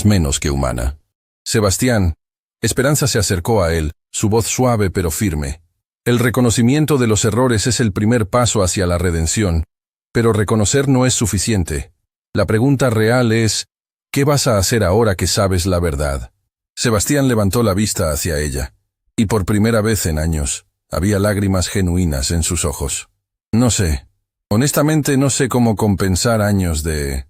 menos que humana. Sebastián, Esperanza se acercó a él, su voz suave pero firme. El reconocimiento de los errores es el primer paso hacia la redención, pero reconocer no es suficiente. La pregunta real es, ¿qué vas a hacer ahora que sabes la verdad? Sebastián levantó la vista hacia ella, y por primera vez en años, había lágrimas genuinas en sus ojos. No sé, honestamente no sé cómo compensar años de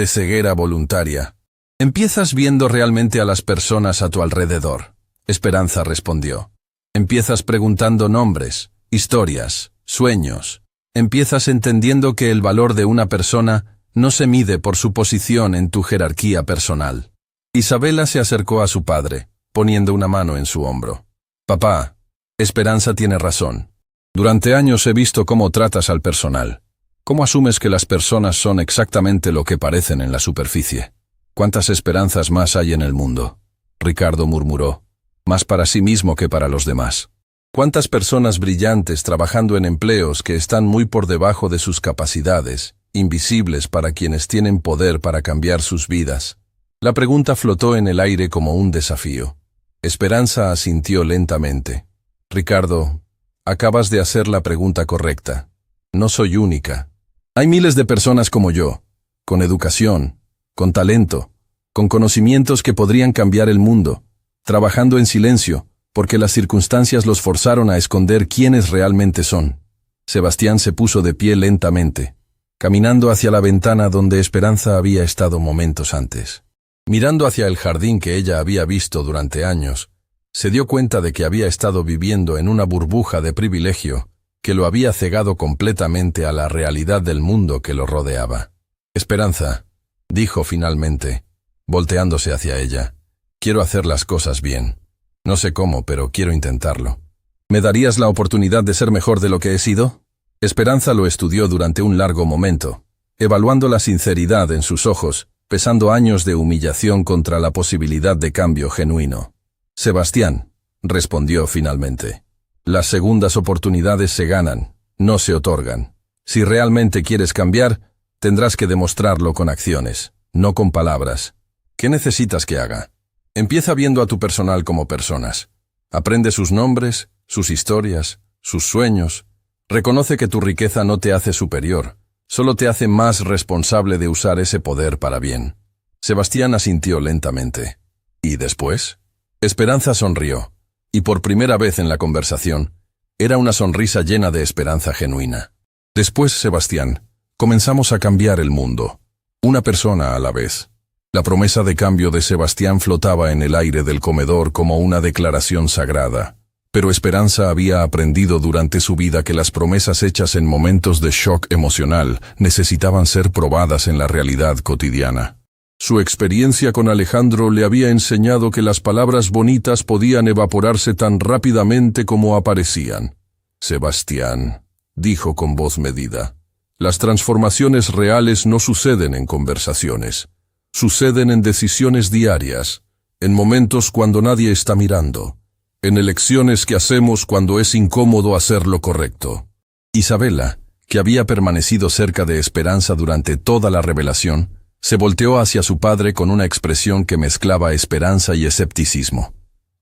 ceguera voluntaria. Empiezas viendo realmente a las personas a tu alrededor, Esperanza respondió. Empiezas preguntando nombres, historias, sueños. Empiezas entendiendo que el valor de una persona no se mide por su posición en tu jerarquía personal. Isabela se acercó a su padre, poniendo una mano en su hombro. Papá, Esperanza tiene razón. Durante años he visto cómo tratas al personal. ¿Cómo asumes que las personas son exactamente lo que parecen en la superficie? ¿Cuántas esperanzas más hay en el mundo? Ricardo murmuró. Más para sí mismo que para los demás. ¿Cuántas personas brillantes trabajando en empleos que están muy por debajo de sus capacidades, invisibles para quienes tienen poder para cambiar sus vidas? La pregunta flotó en el aire como un desafío. Esperanza asintió lentamente. Ricardo, acabas de hacer la pregunta correcta. No soy única. Hay miles de personas como yo, con educación, con talento, con conocimientos que podrían cambiar el mundo, trabajando en silencio, porque las circunstancias los forzaron a esconder quiénes realmente son. Sebastián se puso de pie lentamente, caminando hacia la ventana donde Esperanza había estado momentos antes. Mirando hacia el jardín que ella había visto durante años, se dio cuenta de que había estado viviendo en una burbuja de privilegio que lo había cegado completamente a la realidad del mundo que lo rodeaba. Esperanza, dijo finalmente, volteándose hacia ella, quiero hacer las cosas bien. No sé cómo, pero quiero intentarlo. ¿Me darías la oportunidad de ser mejor de lo que he sido? Esperanza lo estudió durante un largo momento, evaluando la sinceridad en sus ojos, pesando años de humillación contra la posibilidad de cambio genuino. Sebastián, respondió finalmente, las segundas oportunidades se ganan, no se otorgan. Si realmente quieres cambiar, tendrás que demostrarlo con acciones, no con palabras. ¿Qué necesitas que haga? Empieza viendo a tu personal como personas. Aprende sus nombres, sus historias, sus sueños. Reconoce que tu riqueza no te hace superior, solo te hace más responsable de usar ese poder para bien. Sebastián asintió lentamente. ¿Y después? Esperanza sonrió, y por primera vez en la conversación, era una sonrisa llena de esperanza genuina. Después, Sebastián, comenzamos a cambiar el mundo, una persona a la vez. La promesa de cambio de Sebastián flotaba en el aire del comedor como una declaración sagrada. Pero Esperanza había aprendido durante su vida que las promesas hechas en momentos de shock emocional necesitaban ser probadas en la realidad cotidiana. Su experiencia con Alejandro le había enseñado que las palabras bonitas podían evaporarse tan rápidamente como aparecían. Sebastián, dijo con voz medida, las transformaciones reales no suceden en conversaciones. Suceden en decisiones diarias, en momentos cuando nadie está mirando, en elecciones que hacemos cuando es incómodo hacer lo correcto. Isabela, que había permanecido cerca de Esperanza durante toda la revelación, se volteó hacia su padre con una expresión que mezclaba esperanza y escepticismo.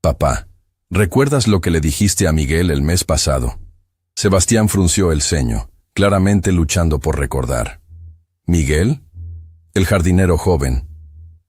Papá, ¿recuerdas lo que le dijiste a Miguel el mes pasado? Sebastián frunció el ceño, claramente luchando por recordar. ¿Miguel? El jardinero joven.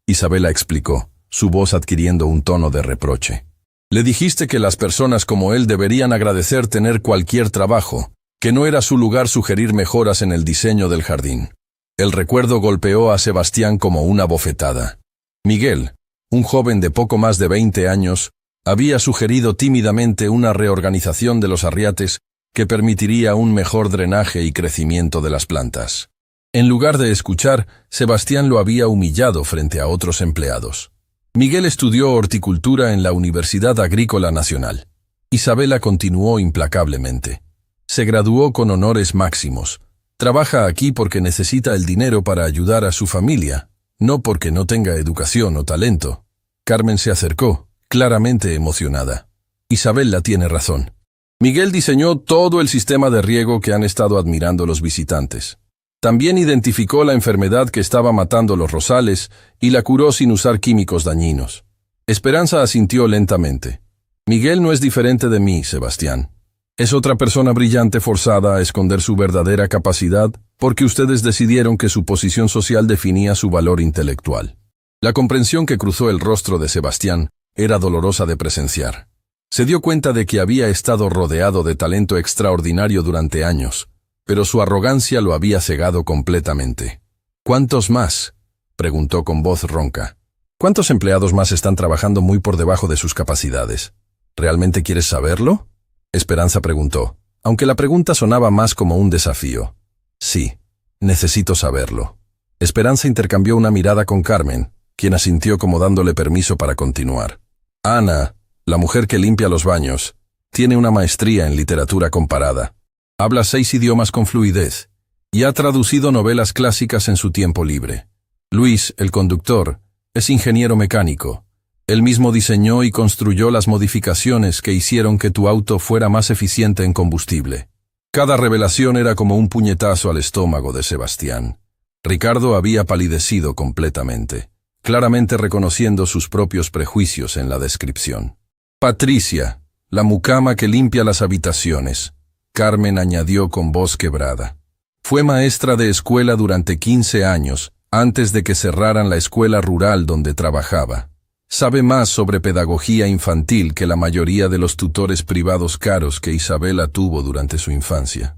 Isabela explicó, su voz adquiriendo un tono de reproche. Le dijiste que las personas como él deberían agradecer tener cualquier trabajo, que no era su lugar sugerir mejoras en el diseño del jardín. El recuerdo golpeó a Sebastián como una bofetada. Miguel, un joven de poco más de 20 años, había sugerido tímidamente una reorganización de los arriates que permitiría un mejor drenaje y crecimiento de las plantas. En lugar de escuchar, Sebastián lo había humillado frente a otros empleados. Miguel estudió horticultura en la Universidad Agrícola Nacional. Isabela continuó implacablemente. Se graduó con honores máximos. Trabaja aquí porque necesita el dinero para ayudar a su familia, no porque no tenga educación o talento. Carmen se acercó, claramente emocionada. Isabela tiene razón. Miguel diseñó todo el sistema de riego que han estado admirando los visitantes. También identificó la enfermedad que estaba matando los rosales y la curó sin usar químicos dañinos. Esperanza asintió lentamente. Miguel no es diferente de mí, Sebastián. Es otra persona brillante forzada a esconder su verdadera capacidad porque ustedes decidieron que su posición social definía su valor intelectual. La comprensión que cruzó el rostro de Sebastián era dolorosa de presenciar. Se dio cuenta de que había estado rodeado de talento extraordinario durante años, pero su arrogancia lo había cegado completamente. ¿Cuántos más?, preguntó con voz ronca. ¿Cuántos empleados más están trabajando muy por debajo de sus capacidades? ¿Realmente quieres saberlo?, Esperanza preguntó, aunque la pregunta sonaba más como un desafío. Sí, necesito saberlo. Esperanza intercambió una mirada con Carmen, quien asintió como dándole permiso para continuar. Ana, la mujer que limpia los baños, tiene una maestría en literatura comparada. Habla 6 idiomas con fluidez y ha traducido novelas clásicas en su tiempo libre. Luis, el conductor, es ingeniero mecánico. Él mismo diseñó y construyó las modificaciones que hicieron que tu auto fuera más eficiente en combustible. Cada revelación era como un puñetazo al estómago de Sebastián. Ricardo había palidecido completamente, claramente reconociendo sus propios prejuicios en la descripción. Patricia, la mucama que limpia las habitaciones, Carmen añadió con voz quebrada. Fue maestra de escuela durante 15 años, antes de que cerraran la escuela rural donde trabajaba. Sabe más sobre pedagogía infantil que la mayoría de los tutores privados caros que Isabela tuvo durante su infancia.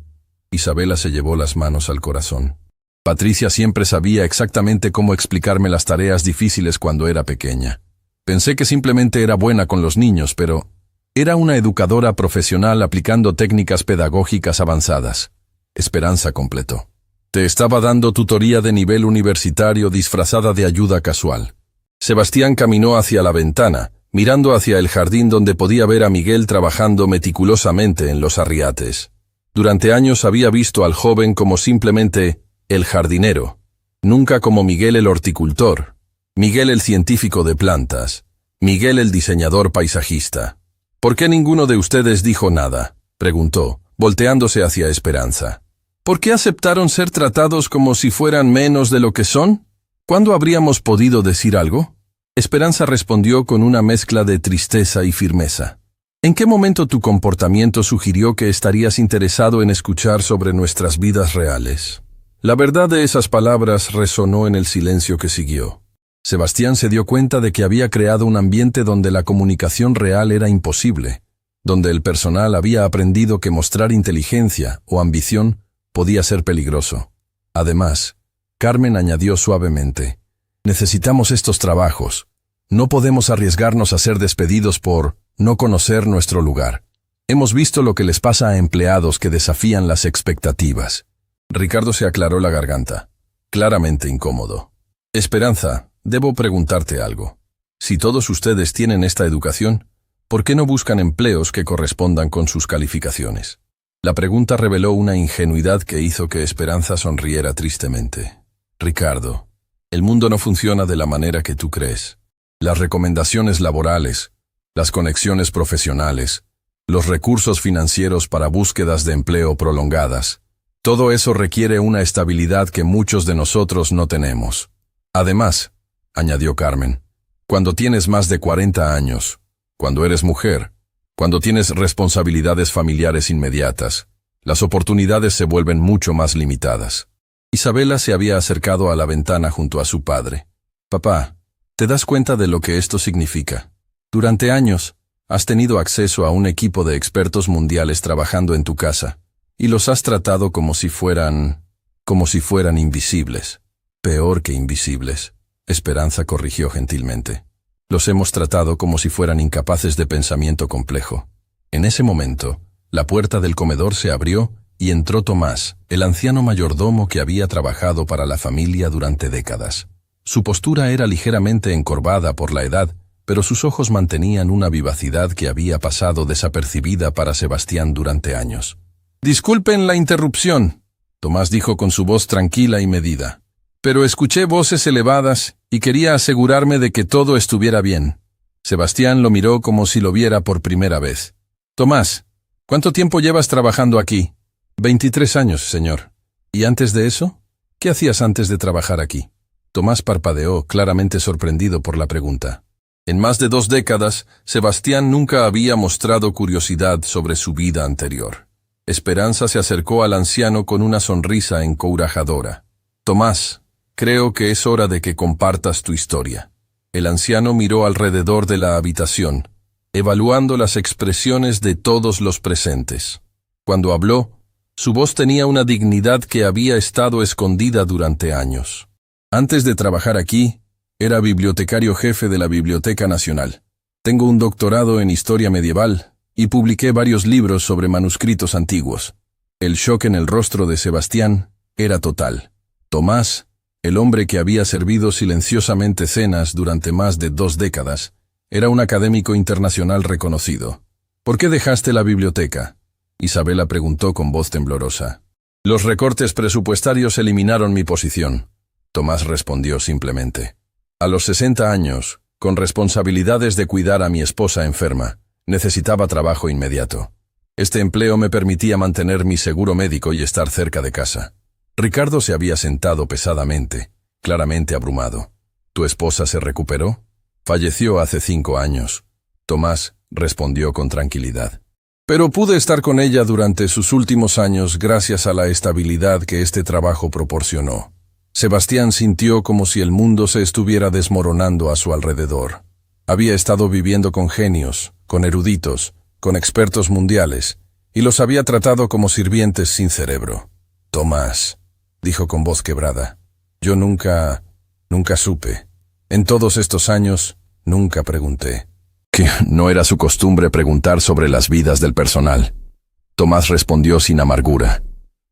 Isabela se llevó las manos al corazón. Patricia siempre sabía exactamente cómo explicarme las tareas difíciles cuando era pequeña. Pensé que simplemente era buena con los niños, pero era una educadora profesional aplicando técnicas pedagógicas avanzadas. Esperanza completó. Te estaba dando tutoría de nivel universitario disfrazada de ayuda casual. Sebastián caminó hacia la ventana, mirando hacia el jardín donde podía ver a Miguel trabajando meticulosamente en los arriates. Durante años había visto al joven como simplemente el jardinero, nunca como Miguel el horticultor, Miguel el científico de plantas, Miguel el diseñador paisajista. ¿Por qué ninguno de ustedes dijo nada?, preguntó, volteándose hacia Esperanza. ¿Por qué aceptaron ser tratados como si fueran menos de lo que son? ¿Cuándo habríamos podido decir algo? Esperanza respondió con una mezcla de tristeza y firmeza. ¿En qué momento tu comportamiento sugirió que estarías interesado en escuchar sobre nuestras vidas reales? La verdad de esas palabras resonó en el silencio que siguió. Sebastián se dio cuenta de que había creado un ambiente donde la comunicación real era imposible, donde el personal había aprendido que mostrar inteligencia o ambición podía ser peligroso. Además, Carmen añadió suavemente, necesitamos estos trabajos. No podemos arriesgarnos a ser despedidos por no conocer nuestro lugar. Hemos visto lo que les pasa a empleados que desafían las expectativas. Ricardo se aclaró la garganta, claramente incómodo. Esperanza, debo preguntarte algo. Si todos ustedes tienen esta educación, ¿por qué no buscan empleos que correspondan con sus calificaciones? La pregunta reveló una ingenuidad que hizo que Esperanza sonriera tristemente. Ricardo, el mundo no funciona de la manera que tú crees. Las recomendaciones laborales, las conexiones profesionales, los recursos financieros para búsquedas de empleo prolongadas, todo eso requiere una estabilidad que muchos de nosotros no tenemos. Además, añadió Carmen, cuando tienes más de 40 años, cuando eres mujer, cuando tienes responsabilidades familiares inmediatas, las oportunidades se vuelven mucho más limitadas. Isabela se había acercado a la ventana junto a su padre. Papá, ¿te das cuenta de lo que esto significa? Durante años, has tenido acceso a un equipo de expertos mundiales trabajando en tu casa, y los has tratado como si fueran invisibles. Peor que invisibles, Esperanza corrigió gentilmente. Los hemos tratado como si fueran incapaces de pensamiento complejo. En ese momento, la puerta del comedor se abrió y entró Tomás, el anciano mayordomo que había trabajado para la familia durante décadas. Su postura era ligeramente encorvada por la edad, pero sus ojos mantenían una vivacidad que había pasado desapercibida para Sebastián durante años. «Disculpen la interrupción», Tomás dijo con su voz tranquila y medida. «Pero escuché voces elevadas y quería asegurarme de que todo estuviera bien». Sebastián lo miró como si lo viera por primera vez. «Tomás, ¿cuánto tiempo llevas trabajando aquí?» 23 años, señor. ¿Y antes de eso? ¿Qué hacías antes de trabajar aquí? Tomás parpadeó, claramente sorprendido por la pregunta. En más de 2 décadas, Sebastián nunca había mostrado curiosidad sobre su vida anterior. Esperanza se acercó al anciano con una sonrisa encourajadora. Tomás, creo que es hora de que compartas tu historia. El anciano miró alrededor de la habitación, evaluando las expresiones de todos los presentes. Cuando habló, su voz tenía una dignidad que había estado escondida durante años. Antes de trabajar aquí, era bibliotecario jefe de la Biblioteca Nacional. Tengo un doctorado en historia medieval y publiqué varios libros sobre manuscritos antiguos. El shock en el rostro de Sebastián era total. Tomás, el hombre que había servido silenciosamente cenas durante más de 2 décadas, era un académico internacional reconocido. ¿Por qué dejaste la biblioteca?, Isabela preguntó con voz temblorosa. Los recortes presupuestarios eliminaron mi posición. Tomás respondió simplemente. A los 60 años, con responsabilidades de cuidar a mi esposa enferma, necesitaba trabajo inmediato. Este empleo me permitía mantener mi seguro médico y estar cerca de casa. Ricardo se había sentado pesadamente, claramente abrumado. ¿Tu esposa se recuperó? Falleció hace 5 años. Tomás respondió con tranquilidad. Pero pude estar con ella durante sus últimos años gracias a la estabilidad que este trabajo proporcionó. Sebastián sintió como si el mundo se estuviera desmoronando a su alrededor. Había estado viviendo con genios, con eruditos, con expertos mundiales, y los había tratado como sirvientes sin cerebro. Tomás, dijo con voz quebrada, yo nunca supe. En todos estos años, nunca pregunté. Que no era su costumbre preguntar sobre las vidas del personal. Tomás respondió sin amargura,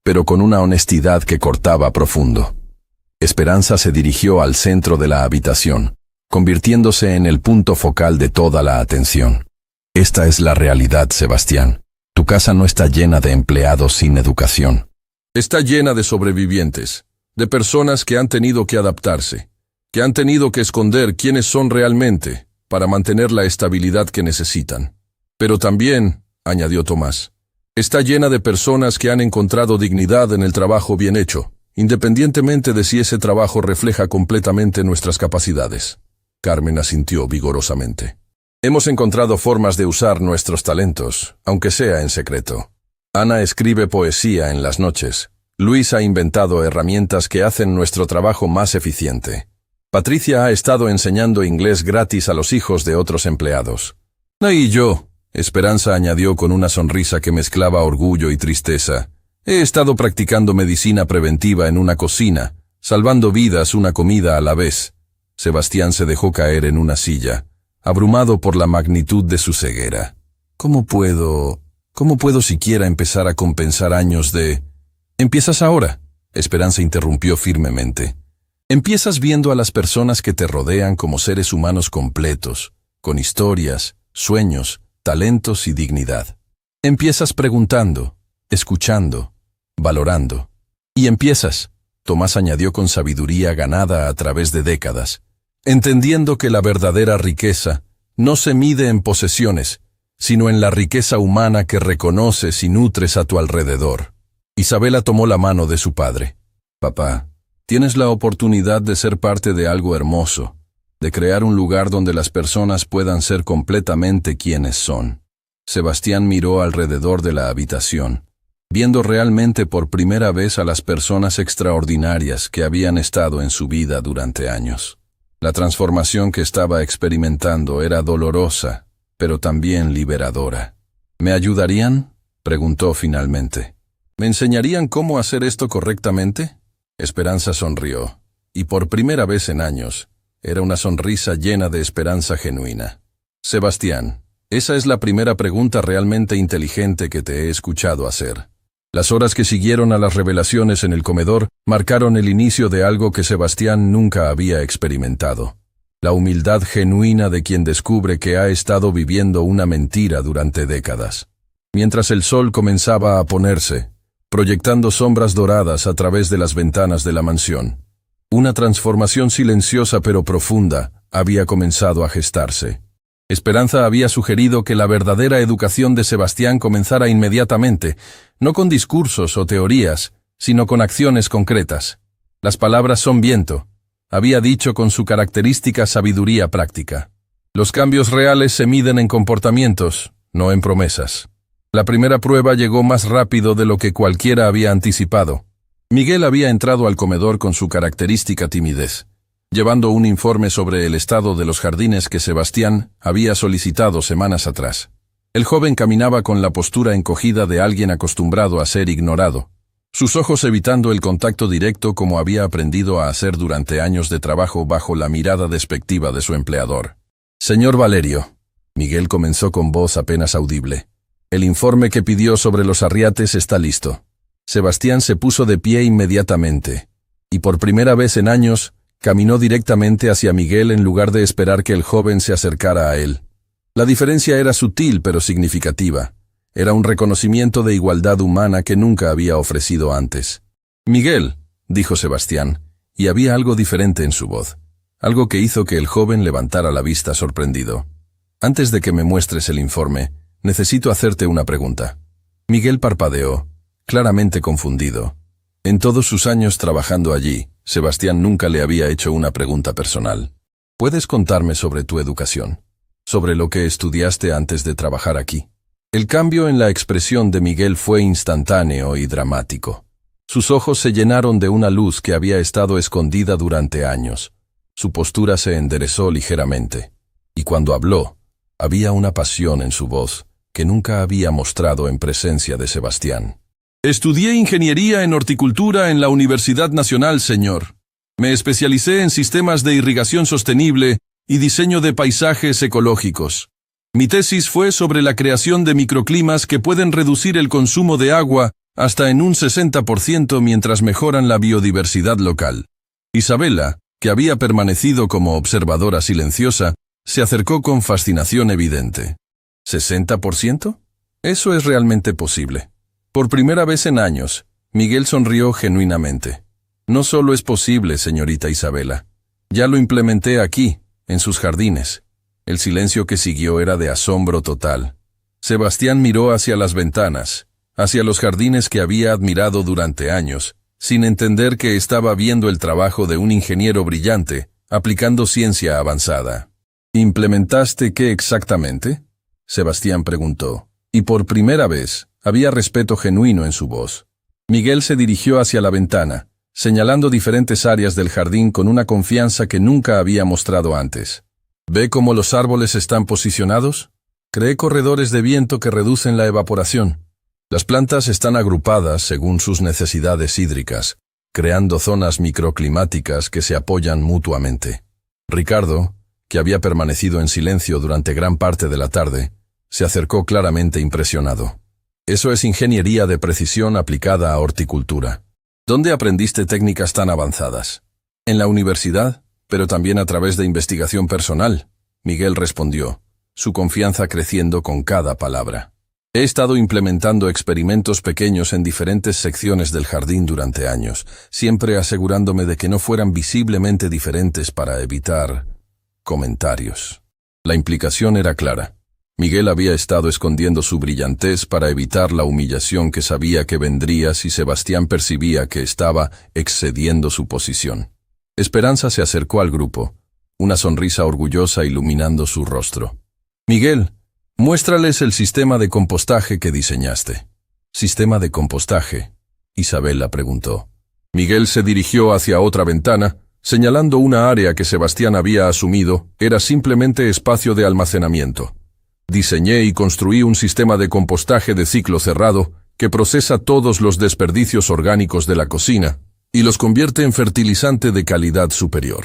pero con una honestidad que cortaba profundo. Esperanza se dirigió al centro de la habitación, convirtiéndose en el punto focal de toda la atención. Esta es la realidad, Sebastián. Tu casa no está llena de empleados sin educación. Está llena de sobrevivientes, de personas que han tenido que adaptarse, que han tenido que esconder quiénes son realmente, para mantener la estabilidad que necesitan. Pero también, añadió Tomás, está llena de personas que han encontrado dignidad en el trabajo bien hecho, independientemente de si ese trabajo refleja completamente nuestras capacidades. Carmen asintió vigorosamente. Hemos encontrado formas de usar nuestros talentos, aunque sea en secreto. Ana escribe poesía en las noches. Luis ha inventado herramientas que hacen nuestro trabajo más eficiente. Patricia ha estado enseñando inglés gratis a los hijos de otros empleados. Y yo, Esperanza añadió con una sonrisa que mezclaba orgullo y tristeza, he estado practicando medicina preventiva en una cocina, salvando vidas una comida a la vez. Sebastián se dejó caer en una silla, abrumado por la magnitud de su ceguera. ¿Cómo puedo siquiera empezar a compensar años de...? ¿Empiezas ahora?, Esperanza interrumpió firmemente. Empiezas viendo a las personas que te rodean como seres humanos completos, con historias, sueños, talentos y dignidad. Empiezas preguntando, escuchando, valorando. Y empiezas, Tomás añadió con sabiduría ganada a través de décadas, entendiendo que la verdadera riqueza no se mide en posesiones, sino en la riqueza humana que reconoces y nutres a tu alrededor. Isabela tomó la mano de su padre. Papá, tienes la oportunidad de ser parte de algo hermoso, de crear un lugar donde las personas puedan ser completamente quienes son. Sebastián miró alrededor de la habitación, viendo realmente por primera vez a las personas extraordinarias que habían estado en su vida durante años. La transformación que estaba experimentando era dolorosa, pero también liberadora. ¿Me ayudarían?, preguntó finalmente. ¿Me enseñarían cómo hacer esto correctamente? Esperanza sonrió, y por primera vez en años, era una sonrisa llena de esperanza genuina. Sebastián, esa es la primera pregunta realmente inteligente que te he escuchado hacer. Las horas que siguieron a las revelaciones en el comedor marcaron el inicio de algo que Sebastián nunca había experimentado. La humildad genuina de quien descubre que ha estado viviendo una mentira durante décadas. Mientras el sol comenzaba a ponerse, proyectando sombras doradas a través de las ventanas de la mansión, una transformación silenciosa pero profunda había comenzado a gestarse. Esperanza había sugerido que la verdadera educación de Sebastián comenzara inmediatamente, no con discursos o teorías, sino con acciones concretas. Las palabras son viento, había dicho con su característica sabiduría práctica. Los cambios reales se miden en comportamientos, no en promesas. La primera prueba llegó más rápido de lo que cualquiera había anticipado. Miguel había entrado al comedor con su característica timidez. llevando un informe sobre el estado de los jardines que Sebastián había solicitado semanas atrás. El joven caminaba con la postura encogida de alguien acostumbrado a ser ignorado, sus ojos evitando el contacto directo como había aprendido a hacer durante años de trabajo bajo la mirada despectiva de su empleador. «Señor Valerio», Miguel comenzó con voz apenas audible, «el informe que pidió sobre los arriates está listo». Sebastián se puso de pie inmediatamente, y por primera vez en años, caminó directamente hacia Miguel en lugar de esperar que el joven se acercara a él. La diferencia era sutil pero significativa. Era un reconocimiento de igualdad humana que nunca había ofrecido antes. «Miguel», dijo Sebastián, y había algo diferente en su voz, algo que hizo que el joven levantara la vista sorprendido. «Antes de que me muestres el informe, necesito hacerte una pregunta». Miguel parpadeó, claramente confundido. En todos sus años trabajando allí, Sebastián nunca le había hecho una pregunta personal. «¿Puedes contarme sobre tu educación? ¿Sobre lo que estudiaste antes de trabajar aquí?» El cambio en la expresión de Miguel fue instantáneo y dramático. Sus ojos se llenaron de una luz que había estado escondida durante años. Su postura se enderezó ligeramente. Y cuando habló, había una pasión en su voz que nunca había mostrado en presencia de Sebastián. «Estudié ingeniería en horticultura en la Universidad Nacional, señor. Me especialicé en sistemas de irrigación sostenible y diseño de paisajes ecológicos. Mi tesis fue sobre la creación de microclimas que pueden reducir el consumo de agua hasta en un 60% mientras mejoran la biodiversidad local». Isabela, que había permanecido como observadora silenciosa, se acercó con fascinación evidente. ¿60%? Eso es realmente posible. Por primera vez en años, Miguel sonrió genuinamente. «No solo es posible, señorita Isabela. Ya lo implementé aquí, en sus jardines». El silencio que siguió era de asombro total. Sebastián miró hacia las ventanas, hacia los jardines que había admirado durante años, sin entender que estaba viendo el trabajo de un ingeniero brillante, aplicando ciencia avanzada. «¿Implementaste qué exactamente?», Sebastián preguntó, y por primera vez había respeto genuino en su voz. Miguel se dirigió hacia la ventana, señalando diferentes áreas del jardín con una confianza que nunca había mostrado antes. «¿Ve cómo los árboles están posicionados? Creé corredores de viento que reducen la evaporación. Las plantas están agrupadas según sus necesidades hídricas, creando zonas microclimáticas que se apoyan mutuamente». Ricardo, que había permanecido en silencio durante gran parte de la tarde, se acercó claramente impresionado. «Eso es ingeniería de precisión aplicada a horticultura. ¿Dónde aprendiste técnicas tan avanzadas?» «En la universidad, pero también a través de investigación personal», Miguel respondió, su confianza creciendo con cada palabra. «He estado implementando experimentos pequeños en diferentes secciones del jardín durante años, siempre asegurándome de que no fueran visiblemente diferentes para evitar comentarios». La implicación era clara. Miguel había estado escondiendo su brillantez para evitar la humillación que sabía que vendría si Sebastián percibía que estaba excediendo su posición. Esperanza se acercó al grupo, una sonrisa orgullosa iluminando su rostro. «Miguel, muéstrales el sistema de compostaje que diseñaste». «¿Sistema de compostaje?», Isabela preguntó. Miguel se dirigió hacia otra ventana, señalando una área que Sebastián había asumido era simplemente espacio de almacenamiento. «Diseñé y construí un sistema de compostaje de ciclo cerrado que procesa todos los desperdicios orgánicos de la cocina y los convierte en fertilizante de calidad superior.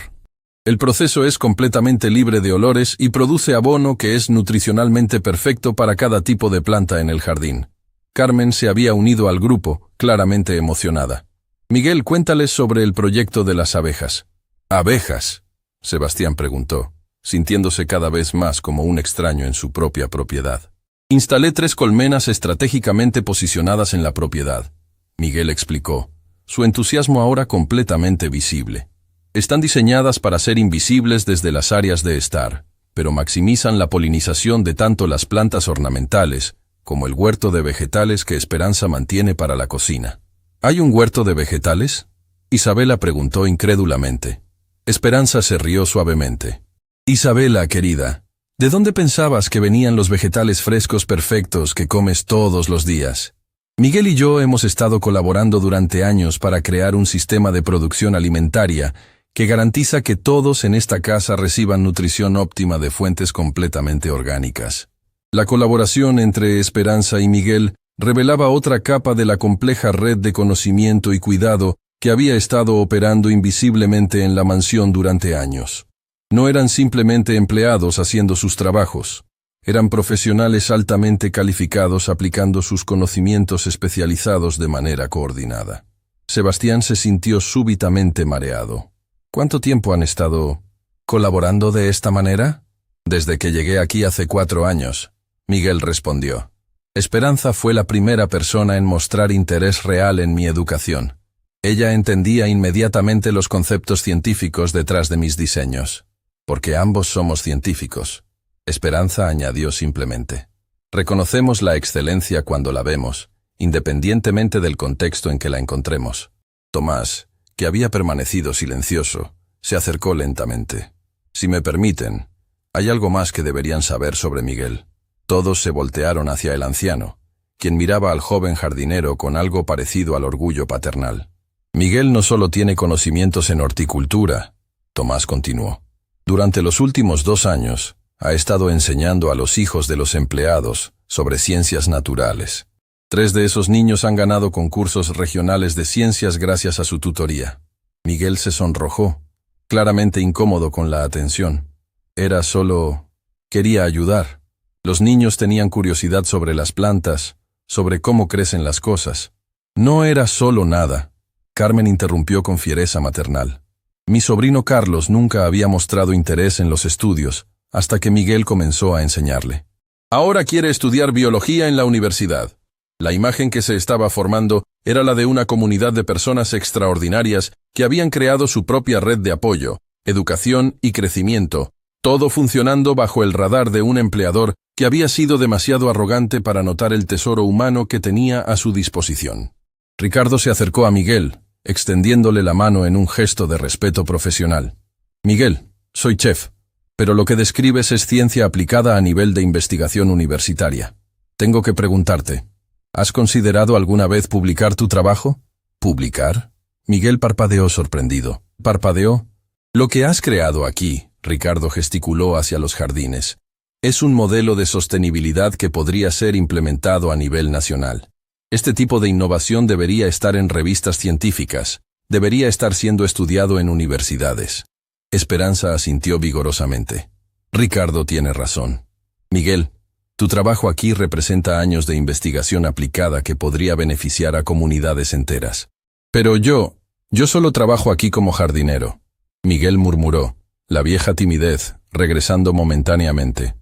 El proceso es completamente libre de olores y produce abono que es nutricionalmente perfecto para cada tipo de planta en el jardín». Carmen se había unido al grupo, claramente emocionada. «Miguel, cuéntales sobre el proyecto de las abejas». «¿Abejas?», Sebastián preguntó, sintiéndose cada vez más como un extraño en su propia propiedad. «Instalé 3 colmenas estratégicamente posicionadas en la propiedad», Miguel explicó, su entusiasmo ahora completamente visible. «Están diseñadas para ser invisibles desde las áreas de estar, pero maximizan la polinización de tanto las plantas ornamentales como el huerto de vegetales que Esperanza mantiene para la cocina». «¿Hay un huerto de vegetales?», Isabela preguntó incrédulamente. Esperanza se rió suavemente. «Isabela, querida, ¿de dónde pensabas que venían los vegetales frescos perfectos que comes todos los días? Miguel y yo hemos estado colaborando durante años para crear un sistema de producción alimentaria que garantiza que todos en esta casa reciban nutrición óptima de fuentes completamente orgánicas. La colaboración entre Esperanza y Miguel revelaba otra capa de la compleja red de conocimiento y cuidado que había estado operando invisiblemente en la mansión durante años. No eran simplemente empleados haciendo sus trabajos. Eran profesionales altamente calificados aplicando sus conocimientos especializados de manera coordinada. Sebastián se sintió súbitamente mareado. ¿Cuánto tiempo han estado colaborando de esta manera? Desde que llegué aquí hace 4 años, Miguel respondió. Esperanza fue la primera persona en mostrar interés real en mi educación. Ella entendía inmediatamente los conceptos científicos detrás de mis diseños. Porque ambos somos científicos. Esperanza añadió simplemente. Reconocemos la excelencia cuando la vemos, independientemente del contexto en que la encontremos. Tomás, que había permanecido silencioso, se acercó lentamente. Si me permiten, hay algo más que deberían saber sobre Miguel. Todos se voltearon hacia el anciano, quien miraba al joven jardinero con algo parecido al orgullo paternal. Miguel no solo tiene conocimientos en horticultura, Tomás continuó. Durante los últimos 2 años, ha estado enseñando a los hijos de los empleados sobre ciencias naturales. 3 de esos niños han ganado concursos regionales de ciencias gracias a su tutoría. Miguel se sonrojó, claramente incómodo con la atención. Era solo... quería ayudar. Los niños tenían curiosidad sobre las plantas, sobre cómo crecen las cosas. No era solo nada. Carmen interrumpió con fiereza maternal. Mi sobrino Carlos nunca había mostrado interés en los estudios, hasta que Miguel comenzó a enseñarle. Ahora quiere estudiar biología en la universidad. La imagen que se estaba formando era la de una comunidad de personas extraordinarias que habían creado su propia red de apoyo, educación y crecimiento, todo funcionando bajo el radar de un empleador que había sido demasiado arrogante para notar el tesoro humano que tenía a su disposición. Ricardo se acercó a Miguel, extendiéndole la mano en un gesto de respeto profesional. Miguel, soy chef, pero lo que describes es ciencia aplicada a nivel de investigación universitaria. Tengo que preguntarte, ¿has considerado alguna vez publicar tu trabajo? ¿Publicar? Miguel parpadeó sorprendido. ¿Parpadeó? Lo que has creado aquí, Ricardo gesticuló hacia los jardines, es un modelo de sostenibilidad que podría ser implementado a nivel nacional. Este tipo de innovación debería estar en revistas científicas, debería estar siendo estudiado en universidades. Esperanza asintió vigorosamente. Ricardo tiene razón. Miguel, tu trabajo aquí representa años de investigación aplicada que podría beneficiar a comunidades enteras. Pero yo solo trabajo aquí como jardinero. Miguel murmuró, la vieja timidez, regresando momentáneamente.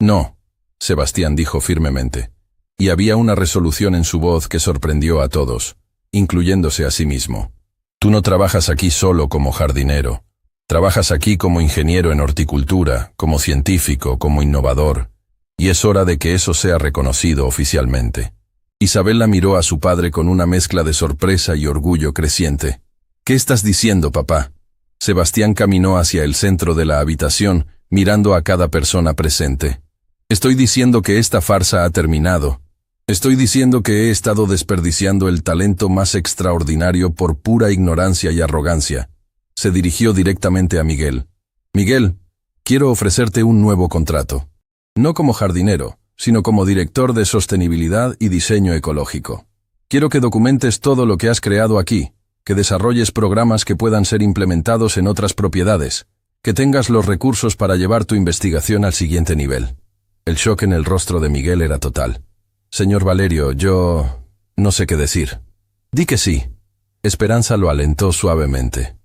No, Sebastián dijo firmemente. Y había una resolución en su voz que sorprendió a todos, incluyéndose a sí mismo. Tú no trabajas aquí solo como jardinero. Trabajas aquí como ingeniero en horticultura, como científico, como innovador. Y es hora de que eso sea reconocido oficialmente. Isabela miró a su padre con una mezcla de sorpresa y orgullo creciente. ¿Qué estás diciendo, papá? Sebastián caminó hacia el centro de la habitación, mirando a cada persona presente. Estoy diciendo que esta farsa ha terminado. Estoy diciendo que he estado desperdiciando el talento más extraordinario por pura ignorancia y arrogancia. Se dirigió directamente a Miguel. Miguel, quiero ofrecerte un nuevo contrato. No como jardinero, sino como director de sostenibilidad y diseño ecológico. Quiero que documentes todo lo que has creado aquí, que desarrolles programas que puedan ser implementados en otras propiedades, que tengas los recursos para llevar tu investigación al siguiente nivel. El shock en el rostro de Miguel era total. Señor Valerio, yo... no sé qué decir. Di que sí. Esperanza lo alentó suavemente.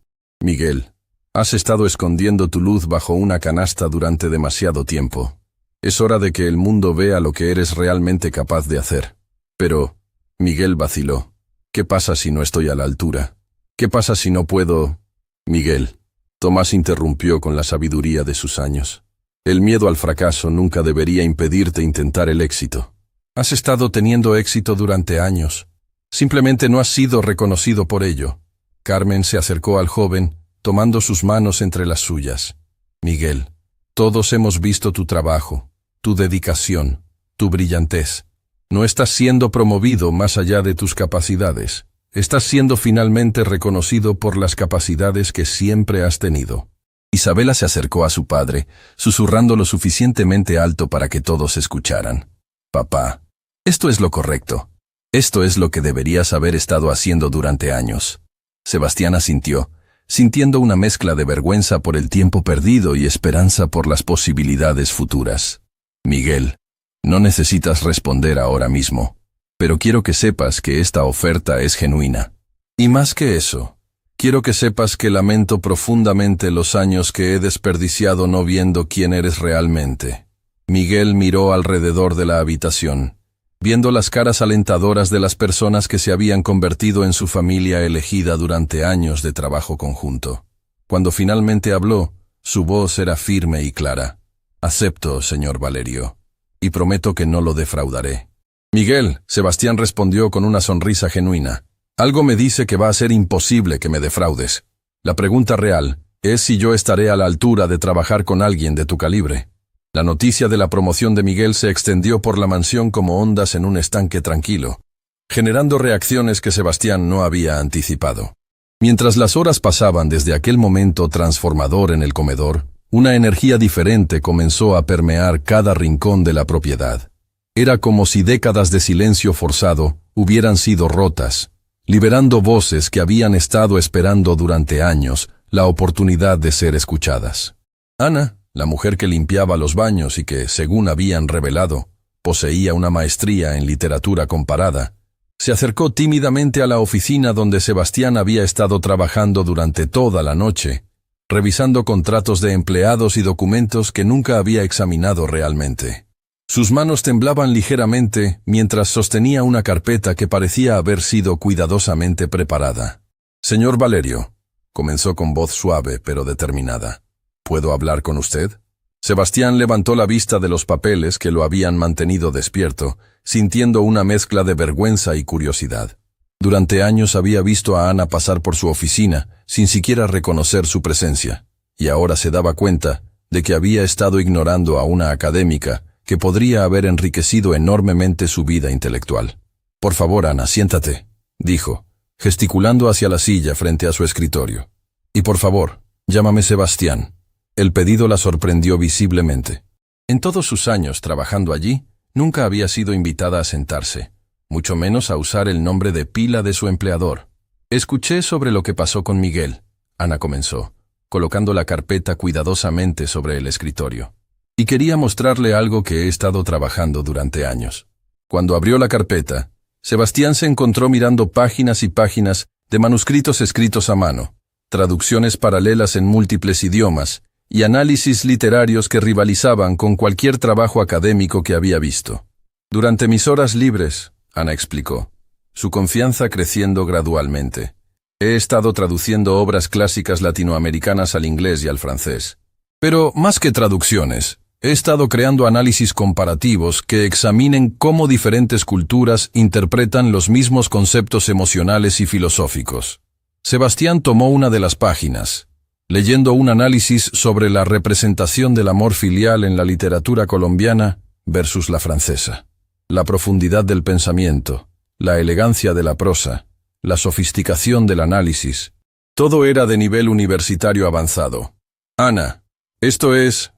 Miguel, has estado escondiendo tu luz bajo una canasta durante demasiado tiempo. Es hora de que el mundo vea lo que eres realmente capaz de hacer. Pero, Miguel vaciló. ¿Qué pasa si no estoy a la altura? ¿Qué pasa si no puedo...? Miguel, Tomás interrumpió con la sabiduría de sus años. El miedo al fracaso nunca debería impedirte intentar el éxito. Has estado teniendo éxito durante años. Simplemente no has sido reconocido por ello. Carmen se acercó al joven, tomando sus manos entre las suyas. Miguel, todos hemos visto tu trabajo, tu dedicación, tu brillantez. No estás siendo promovido más allá de tus capacidades. estás siendo finalmente reconocido por las capacidades que siempre has tenido. Isabela se acercó a su padre, susurrando lo suficientemente alto para que todos escucharan. Papá, esto es lo correcto. Esto es lo que deberías haber estado haciendo durante años. Sebastián asintió, sintiendo una mezcla de vergüenza por el tiempo perdido y esperanza por las posibilidades futuras. Miguel, no necesitas responder ahora mismo, pero quiero que sepas que esta oferta es genuina. Y más que eso, quiero que sepas que lamento profundamente los años que he desperdiciado no viendo quién eres realmente. Miguel miró alrededor de la habitación, viendo las caras alentadoras de las personas que se habían convertido en su familia elegida durante años de trabajo conjunto. Cuando finalmente habló, su voz era firme y clara. Acepto, señor Valerio, y prometo que no lo defraudaré. Miguel, Sebastián respondió con una sonrisa genuina. Algo me dice que va a ser imposible que me defraudes. La pregunta real es si yo estaré a la altura de trabajar con alguien de tu calibre. La noticia de la promoción de Miguel se extendió por la mansión como ondas en un estanque tranquilo, generando reacciones que Sebastián no había anticipado. Mientras las horas pasaban desde aquel momento transformador en el comedor, una energía diferente comenzó a permear cada rincón de la propiedad. Era como si décadas de silencio forzado hubieran sido rotas, liberando voces que habían estado esperando durante años la oportunidad de ser escuchadas. Ana, la mujer que limpiaba los baños y que, según habían revelado, poseía una maestría en literatura comparada, se acercó tímidamente a la oficina donde Sebastián había estado trabajando durante toda la noche, revisando contratos de empleados y documentos que nunca había examinado realmente. Sus manos temblaban ligeramente mientras sostenía una carpeta que parecía haber sido cuidadosamente preparada. «Señor Valerio», comenzó con voz suave pero determinada. «¿Puedo hablar con usted?» Sebastián levantó la vista de los papeles que lo habían mantenido despierto, sintiendo una mezcla de vergüenza y curiosidad. Durante años había visto a Ana pasar por su oficina, sin siquiera reconocer su presencia, y ahora se daba cuenta de que había estado ignorando a una académica que podría haber enriquecido enormemente su vida intelectual. «Por favor, Ana, siéntate», dijo, gesticulando hacia la silla frente a su escritorio. «Y por favor, llámame Sebastián». El pedido la sorprendió visiblemente. En todos sus años trabajando allí, nunca había sido invitada a sentarse, mucho menos a usar el nombre de pila de su empleador. «Escuché sobre lo que pasó con Miguel», Ana comenzó, colocando la carpeta cuidadosamente sobre el escritorio. «Y quería mostrarle algo que he estado trabajando durante años». Cuando abrió la carpeta, Sebastián se encontró mirando páginas y páginas de manuscritos escritos a mano, traducciones paralelas en múltiples idiomas, y análisis literarios que rivalizaban con cualquier trabajo académico que había visto. «Durante mis horas libres», Ana explicó, su confianza creciendo gradualmente, «he estado traduciendo obras clásicas latinoamericanas al inglés y al francés. Pero, más que traducciones, he estado creando análisis comparativos que examinen cómo diferentes culturas interpretan los mismos conceptos emocionales y filosóficos». Sebastián tomó una de las páginas, leyendo un análisis sobre la representación del amor filial en la literatura colombiana versus la francesa. La profundidad del pensamiento, la elegancia de la prosa, la sofisticación del análisis, todo era de nivel universitario avanzado. «Ana, esto es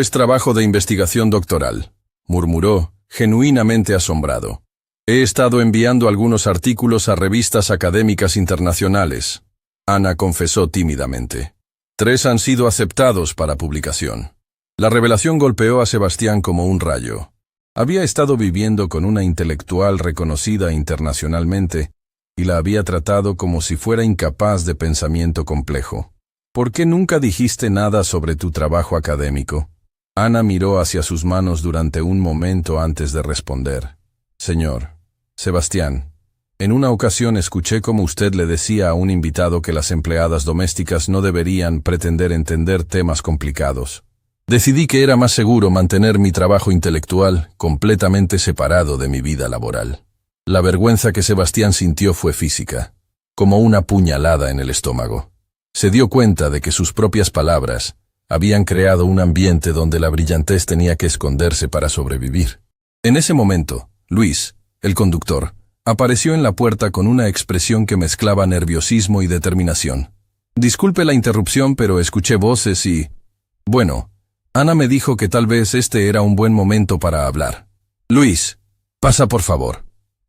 trabajo de investigación doctoral», murmuró, genuinamente asombrado. «He estado enviando algunos artículos a revistas académicas internacionales», Ana confesó tímidamente. 3 han sido aceptados para publicación. La revelación golpeó a Sebastián como un rayo. Había estado viviendo con una intelectual reconocida internacionalmente y la había tratado como si fuera incapaz de pensamiento complejo. «¿Por qué nunca dijiste nada sobre tu trabajo académico?» Ana miró hacia sus manos durante un momento antes de responder. «Señor Sebastián, en una ocasión escuché como usted le decía a un invitado que las empleadas domésticas no deberían pretender entender temas complicados. Decidí que era más seguro mantener mi trabajo intelectual completamente separado de mi vida laboral». La vergüenza que Sebastián sintió fue física, como una puñalada en el estómago. Se dio cuenta de que sus propias palabras habían creado un ambiente donde la brillantez tenía que esconderse para sobrevivir. En ese momento, Luis, el conductor, Apareció en la puerta con una expresión que mezclaba nerviosismo y determinación. Disculpe la interrupción, pero escuché voces y... Bueno, Ana me dijo que tal vez este era un buen momento para hablar. Luis, pasa por favor.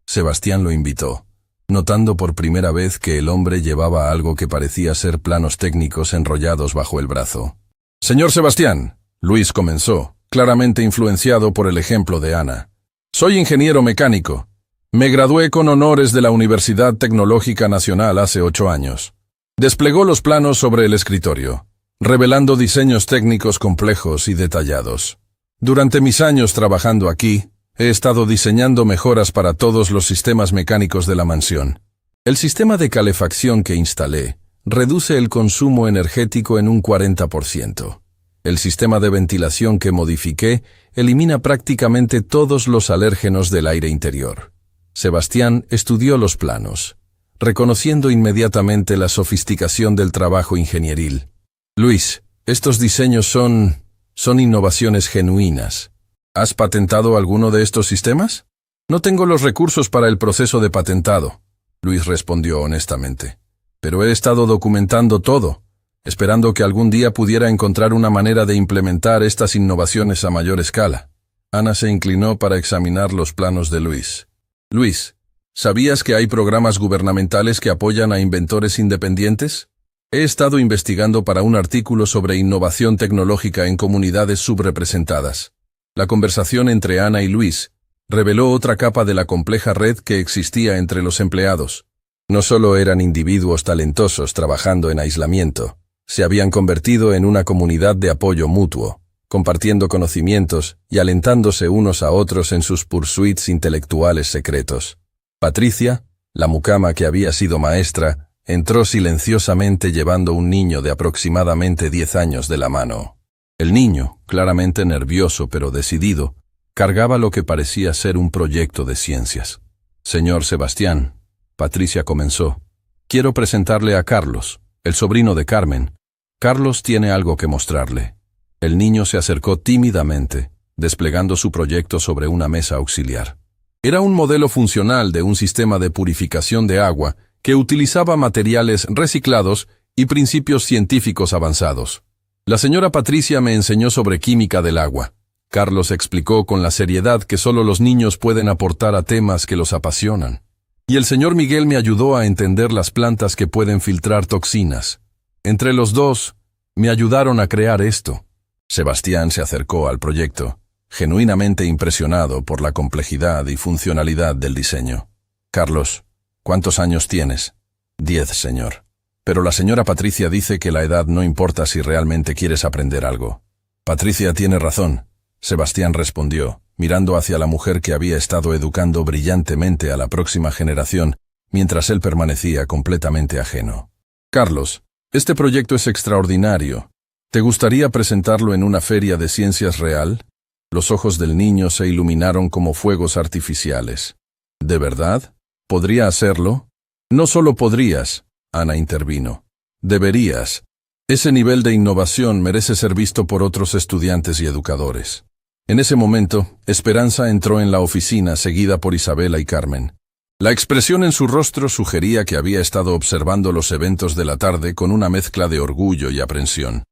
Sebastián lo invitó, notando por primera vez que el hombre llevaba algo que parecía ser planos técnicos enrollados bajo el brazo. Señor Sebastián, Luis comenzó, claramente influenciado por el ejemplo de Ana. Soy ingeniero mecánico. Me gradué con honores de la Universidad Tecnológica Nacional hace 8 años. Desplegó los planos sobre el escritorio, revelando diseños técnicos complejos y detallados. Durante mis años trabajando aquí, he estado diseñando mejoras para todos los sistemas mecánicos de la mansión. El sistema de calefacción que instalé reduce el consumo energético en un 40%. El sistema de ventilación que modifiqué elimina prácticamente todos los alérgenos del aire interior. Sebastián estudió los planos, reconociendo inmediatamente la sofisticación del trabajo ingenieril. Luis, estos diseños son innovaciones genuinas. ¿Has patentado alguno de estos sistemas? No tengo los recursos para el proceso de patentado, Luis respondió honestamente. Pero he estado documentando todo, esperando que algún día pudiera encontrar una manera de implementar estas innovaciones a mayor escala. Ana se inclinó para examinar los planos de Luis. Luis, ¿sabías que hay programas gubernamentales que apoyan a inventores independientes? He estado investigando para un artículo sobre innovación tecnológica en comunidades subrepresentadas. La conversación entre Ana y Luis reveló otra capa de la compleja red que existía entre los empleados. No solo eran individuos talentosos trabajando en aislamiento, se habían convertido en una comunidad de apoyo mutuo, compartiendo conocimientos y alentándose unos a otros en sus pursuits intelectuales secretos. Patricia, la mucama que había sido maestra, entró silenciosamente llevando un niño de aproximadamente 10 años de la mano. El niño, claramente nervioso pero decidido, cargaba lo que parecía ser un proyecto de ciencias. Señor Sebastián, Patricia comenzó, quiero presentarle a Carlos, el sobrino de Carmen. Carlos tiene algo que mostrarle. El niño se acercó tímidamente, desplegando su proyecto sobre una mesa auxiliar. Era un modelo funcional de un sistema de purificación de agua que utilizaba materiales reciclados y principios científicos avanzados. La señora Patricia me enseñó sobre química del agua. Carlos explicó con la seriedad que solo los niños pueden aportar a temas que los apasionan. Y el señor Miguel me ayudó a entender las plantas que pueden filtrar toxinas. Entre los dos, me ayudaron a crear esto. Sebastián se acercó al proyecto, genuinamente impresionado por la complejidad y funcionalidad del diseño. Carlos, ¿cuántos años tienes? 10, señor. Pero la señora Patricia dice que la edad no importa si realmente quieres aprender algo. Patricia tiene razón, Sebastián respondió, mirando hacia la mujer que había estado educando brillantemente a la próxima generación, mientras él permanecía completamente ajeno. Carlos, este proyecto es extraordinario. ¿Te gustaría presentarlo en una feria de ciencias real? Los ojos del niño se iluminaron como fuegos artificiales. ¿De verdad? ¿Podría hacerlo? No solo podrías, Ana intervino. Deberías. Ese nivel de innovación merece ser visto por otros estudiantes y educadores. En ese momento, Esperanza entró en la oficina seguida por Isabela y Carmen. La expresión en su rostro sugería que había estado observando los eventos de la tarde con una mezcla de orgullo y aprensión.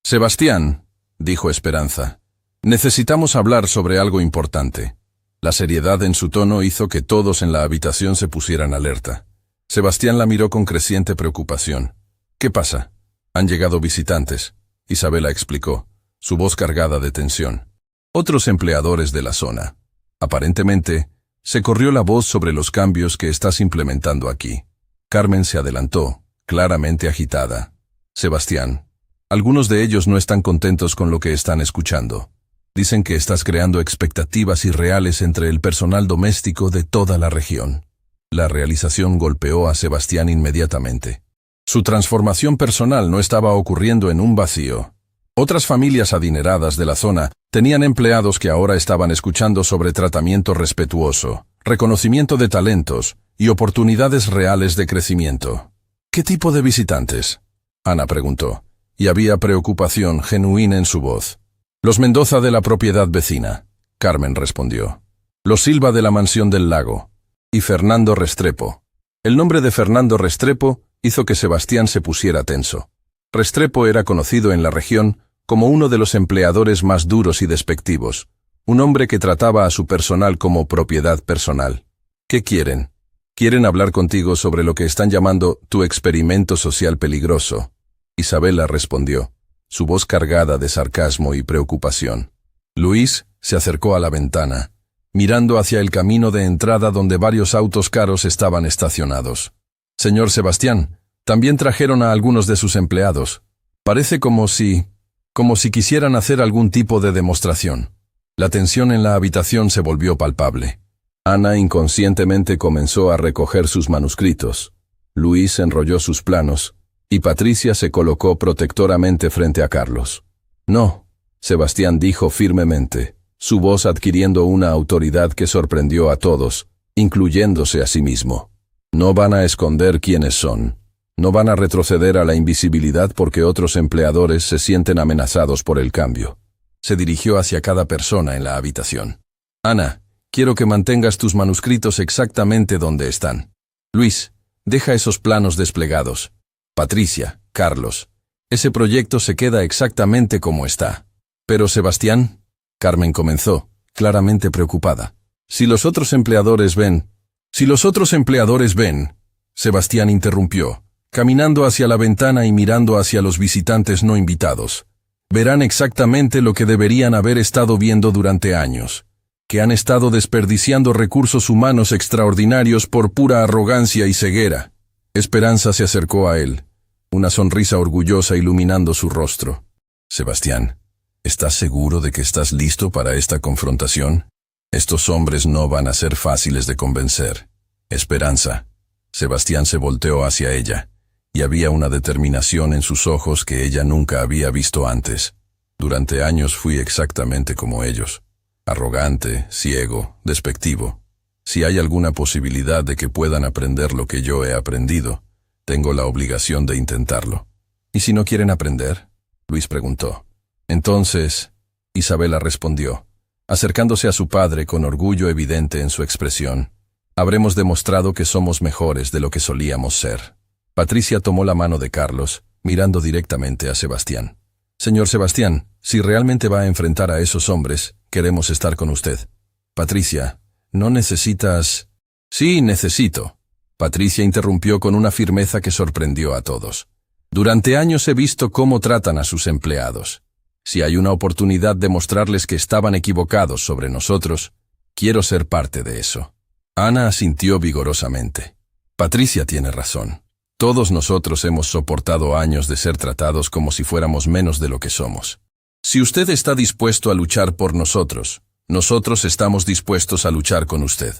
Sebastián, dijo Esperanza, necesitamos hablar sobre algo importante. La seriedad en su tono hizo que todos en la habitación se pusieran alerta. Sebastián la miró con creciente preocupación. ¿Qué pasa? Han llegado visitantes, Isabela explicó, su voz cargada de tensión. Otros empleadores de la zona. Aparentemente, se corrió la voz sobre los cambios que estás implementando aquí. Carmen se adelantó, claramente agitada. Sebastián, algunos de ellos no están contentos con lo que están escuchando. Dicen que estás creando expectativas irreales entre el personal doméstico de toda la región. La realización golpeó a Sebastián inmediatamente. Su transformación personal no estaba ocurriendo en un vacío. Otras familias adineradas de la zona tenían empleados que ahora estaban escuchando sobre tratamiento respetuoso, reconocimiento de talentos y oportunidades reales de crecimiento. ¿Qué tipo de visitantes? Ana preguntó, y había preocupación genuina en su voz. Los Mendoza de la propiedad vecina, Carmen respondió. Los Silva de la mansión del lago. y Fernando Restrepo. El nombre de Fernando Restrepo hizo que Sebastián se pusiera tenso. Restrepo era conocido en la región como uno de los empleadores más duros y despectivos, un hombre que trataba a su personal como propiedad personal. ¿Qué quieren? Quieren hablar contigo sobre lo que están llamando tu experimento social peligroso. Isabela respondió, su voz cargada de sarcasmo y preocupación. Luis se acercó a la ventana, mirando hacia el camino de entrada donde varios autos caros estaban estacionados. Señor Sebastián, también trajeron a algunos de sus empleados. Parece como si quisieran hacer algún tipo de demostración. La tensión en la habitación se volvió palpable. Ana inconscientemente comenzó a recoger sus manuscritos. Luis enrolló sus planos, y Patricia se colocó protectoramente frente a Carlos. No, Sebastián dijo firmemente, su voz adquiriendo una autoridad que sorprendió a todos, incluyéndose a sí mismo. No van a esconder quiénes son. No van a retroceder a la invisibilidad porque otros empleadores se sienten amenazados por el cambio. Se dirigió hacia cada persona en la habitación. Ana, quiero que mantengas tus manuscritos exactamente donde están. Luis, deja esos planos desplegados. Patricia, Carlos, ese proyecto se queda exactamente como está. Pero Sebastián, Carmen comenzó, claramente preocupada. Si los otros empleadores ven, Sebastián interrumpió, caminando hacia la ventana y mirando hacia los visitantes no invitados. Verán exactamente lo que deberían haber estado viendo durante años, que han estado desperdiciando recursos humanos extraordinarios por pura arrogancia y ceguera. Esperanza se acercó a él, una sonrisa orgullosa iluminando su rostro. Sebastián, ¿estás seguro de que estás listo para esta confrontación? Estos hombres no van a ser fáciles de convencer. Esperanza. Sebastián se volteó hacia ella, y había una determinación en sus ojos que ella nunca había visto antes. Durante años fui exactamente como ellos. Arrogante, ciego, despectivo. Si hay alguna posibilidad de que puedan aprender lo que yo he aprendido, tengo la obligación de intentarlo. ¿Y si no quieren aprender? Luis preguntó. Entonces, Isabela respondió, acercándose a su padre con orgullo evidente en su expresión. Habremos demostrado que somos mejores de lo que solíamos ser. Patricia tomó la mano de Carlos, mirando directamente a Sebastián. Señor Sebastián, si realmente va a enfrentar a esos hombres, queremos estar con usted. Patricia, ¿no necesitas? Sí, necesito. Patricia interrumpió con una firmeza que sorprendió a todos. Durante años he visto cómo tratan a sus empleados. Si hay una oportunidad de mostrarles que estaban equivocados sobre nosotros, quiero ser parte de eso. Ana asintió vigorosamente. Patricia tiene razón. Todos nosotros hemos soportado años de ser tratados como si fuéramos menos de lo que somos. Si usted está dispuesto a luchar por nosotros, nosotros estamos dispuestos a luchar con usted.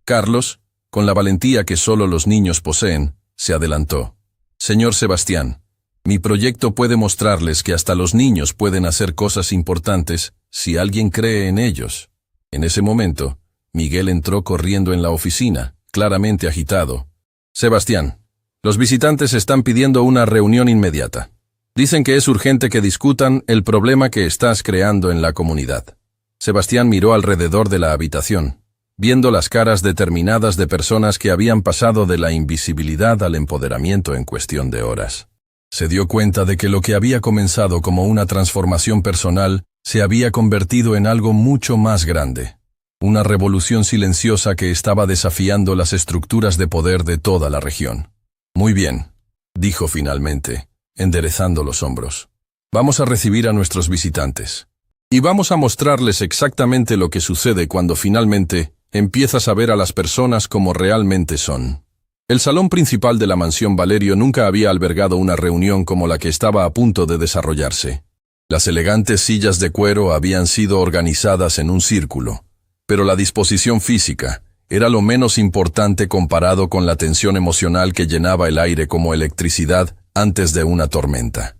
Carlos, con la valentía que solo los niños poseen, se adelantó. Señor Sebastián, mi proyecto puede mostrarles que hasta los niños pueden hacer cosas importantes si alguien cree en ellos. En ese momento, Miguel entró corriendo en la oficina, claramente agitado. Sebastián, los visitantes están pidiendo una reunión inmediata. Dicen que es urgente que discutan el problema que estás creando en la comunidad. Sebastián miró alrededor de la habitación, viendo las caras determinadas de personas que habían pasado de la invisibilidad al empoderamiento en cuestión de horas. Se dio cuenta de que lo que había comenzado como una transformación personal se había convertido en algo mucho más grande. Una revolución silenciosa que estaba desafiando las estructuras de poder de toda la región. Muy bien, dijo finalmente, enderezando los hombros. Vamos a recibir a nuestros visitantes. Y vamos a mostrarles exactamente lo que sucede cuando finalmente empiezas a ver a las personas como realmente son. El salón principal de la mansión Valerio nunca había albergado una reunión como la que estaba a punto de desarrollarse. Las elegantes sillas de cuero habían sido organizadas en un círculo, pero la disposición física era lo menos importante comparado con la tensión emocional que llenaba el aire como electricidad antes de una tormenta.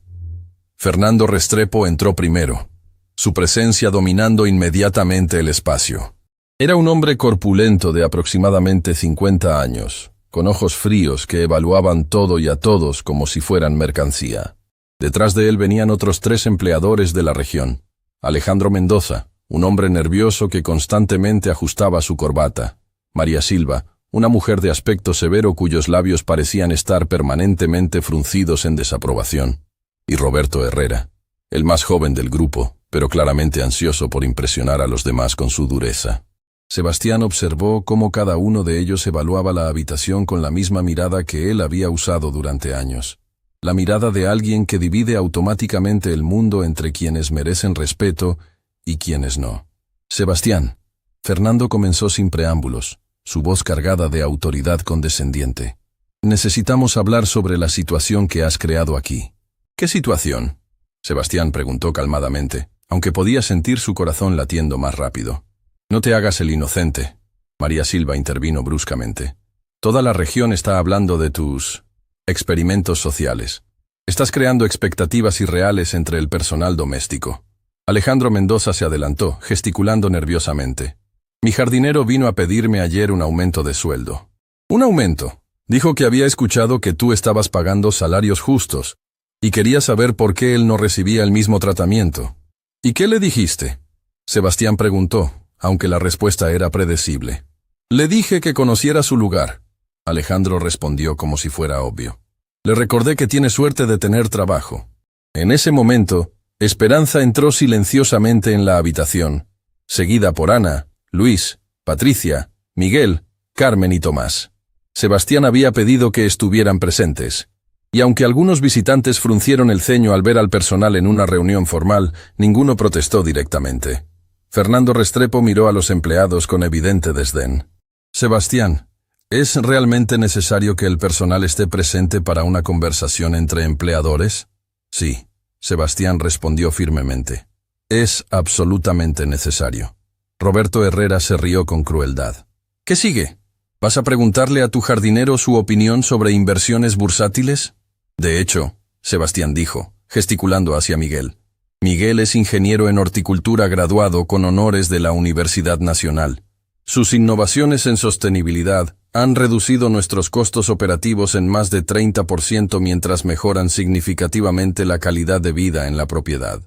Fernando Restrepo entró primero, su presencia dominando inmediatamente el espacio. Era un hombre corpulento de aproximadamente 50 años, con ojos fríos que evaluaban todo y a todos como si fueran mercancía. Detrás de él venían otros 3 empleadores de la región. Alejandro Mendoza, un hombre nervioso que constantemente ajustaba su corbata. María Silva, una mujer de aspecto severo cuyos labios parecían estar permanentemente fruncidos en desaprobación, y Roberto Herrera, el más joven del grupo, pero claramente ansioso por impresionar a los demás con su dureza. Sebastián observó cómo cada uno de ellos evaluaba la habitación con la misma mirada que él había usado durante años. La mirada de alguien que divide automáticamente el mundo entre quienes merecen respeto y quienes no. Sebastián. Fernando comenzó sin preámbulos, su voz cargada de autoridad condescendiente. Necesitamos hablar sobre la situación que has creado aquí. ¿Qué situación? Sebastián preguntó calmadamente, aunque podía sentir su corazón latiendo más rápido. No te hagas el inocente. María Silva intervino bruscamente. Toda la región está hablando de tus experimentos sociales. Estás creando expectativas irreales entre el personal doméstico. Alejandro Mendoza se adelantó, gesticulando nerviosamente. Mi jardinero vino a pedirme ayer un aumento de sueldo. ¿Un aumento? Dijo que había escuchado que tú estabas pagando salarios justos, y quería saber por qué él no recibía el mismo tratamiento. ¿Y qué le dijiste? Sebastián preguntó, aunque la respuesta era predecible. Le dije que conociera su lugar. Alejandro respondió como si fuera obvio. Le recordé que tiene suerte de tener trabajo. En ese momento, Esperanza entró silenciosamente en la habitación, seguida por Ana, Luis, Patricia, Miguel, Carmen y Tomás. Sebastián había pedido que estuvieran presentes, y aunque algunos visitantes fruncieron el ceño al ver al personal en una reunión formal, ninguno protestó directamente. Fernando Restrepo miró a los empleados con evidente desdén. Sebastián, ¿es realmente necesario que el personal esté presente para una conversación entre empleadores? Sí, Sebastián respondió firmemente. Es absolutamente necesario. Roberto Herrera se rió con crueldad. ¿Qué sigue? ¿Vas a preguntarle a tu jardinero su opinión sobre inversiones bursátiles? De hecho, Sebastián dijo, gesticulando hacia Miguel. Miguel es ingeniero en horticultura graduado con honores de la Universidad Nacional. Sus innovaciones en sostenibilidad han reducido nuestros costos operativos en más de 30% mientras mejoran significativamente la calidad de vida en la propiedad.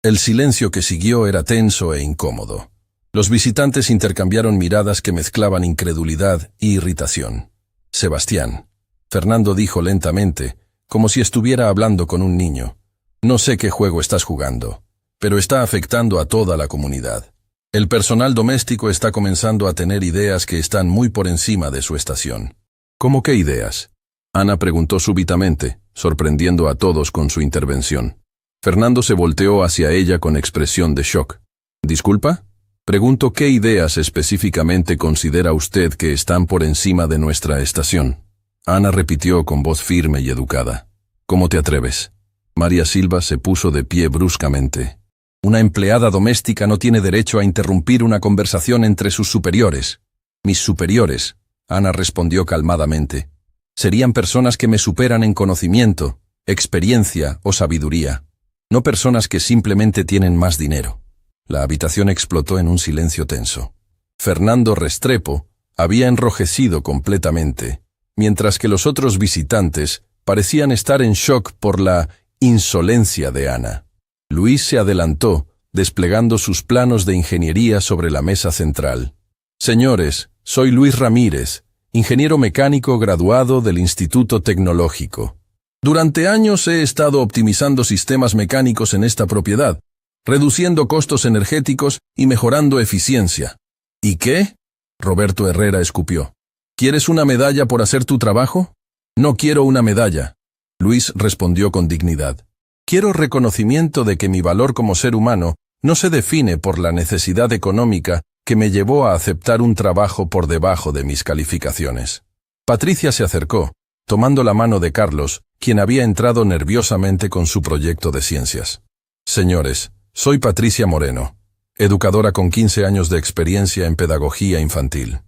El silencio que siguió era tenso e incómodo. Los visitantes intercambiaron miradas que mezclaban incredulidad y irritación. Sebastián. Fernando dijo lentamente, como si estuviera hablando con un niño. No sé qué juego estás jugando, pero está afectando a toda la comunidad. El personal doméstico está comenzando a tener ideas que están muy por encima de su estación. ¿Cómo qué ideas? Ana preguntó súbitamente, sorprendiendo a todos con su intervención. Fernando se volteó hacia ella con expresión de shock. ¿Disculpa? Pregunto qué ideas específicamente considera usted que están por encima de nuestra estación. Ana repitió con voz firme y educada. ¿Cómo te atreves? María Silva se puso de pie bruscamente. Una empleada doméstica no tiene derecho a interrumpir una conversación entre sus superiores. Mis superiores, Ana respondió calmadamente, serían personas que me superan en conocimiento, experiencia o sabiduría, no personas que simplemente tienen más dinero. La habitación explotó en un silencio tenso. Fernando Restrepo había enrojecido completamente, mientras que los otros visitantes parecían estar en shock por la insolencia de Ana. Luis se adelantó, desplegando sus planos de ingeniería sobre la mesa central. Señores, soy Luis Ramírez, ingeniero mecánico graduado del Instituto Tecnológico. Durante años he estado optimizando sistemas mecánicos en esta propiedad, reduciendo costos energéticos y mejorando eficiencia. ¿Y qué? Roberto Herrera escupió. ¿Quieres una medalla por hacer tu trabajo? No quiero una medalla. Luis respondió con dignidad. Quiero reconocimiento de que mi valor como ser humano no se define por la necesidad económica que me llevó a aceptar un trabajo por debajo de mis calificaciones. Patricia se acercó, tomando la mano de Carlos, quien había entrado nerviosamente con su proyecto de ciencias. Señores, soy Patricia Moreno, educadora con 15 años de experiencia en pedagogía infantil.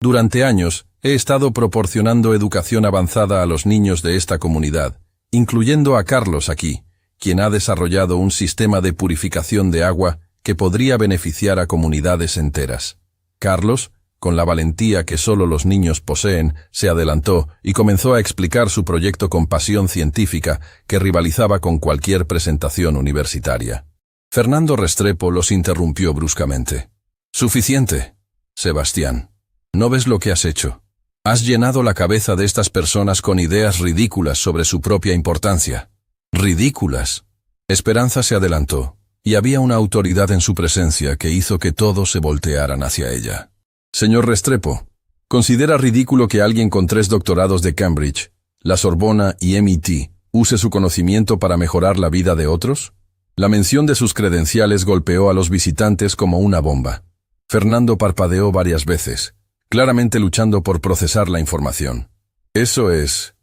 Durante años, he estado proporcionando educación avanzada a los niños de esta comunidad, incluyendo a Carlos aquí, quien ha desarrollado un sistema de purificación de agua que podría beneficiar a comunidades enteras. Carlos, con la valentía que solo los niños poseen, se adelantó y comenzó a explicar su proyecto con pasión científica que rivalizaba con cualquier presentación universitaria. Fernando Restrepo los interrumpió bruscamente. «Suficiente, Sebastián. ¿No ves lo que has hecho? Has llenado la cabeza de estas personas con ideas ridículas sobre su propia importancia. Ridículas. Esperanza se adelantó, y había una autoridad en su presencia que hizo que todos se voltearan hacia ella. Señor Restrepo, ¿considera ridículo que alguien con 3 doctorados de Cambridge, la Sorbona y MIT use su conocimiento para mejorar la vida de otros? La mención de sus credenciales golpeó a los visitantes como una bomba. Fernando parpadeó varias veces, claramente luchando por procesar la información. Eso es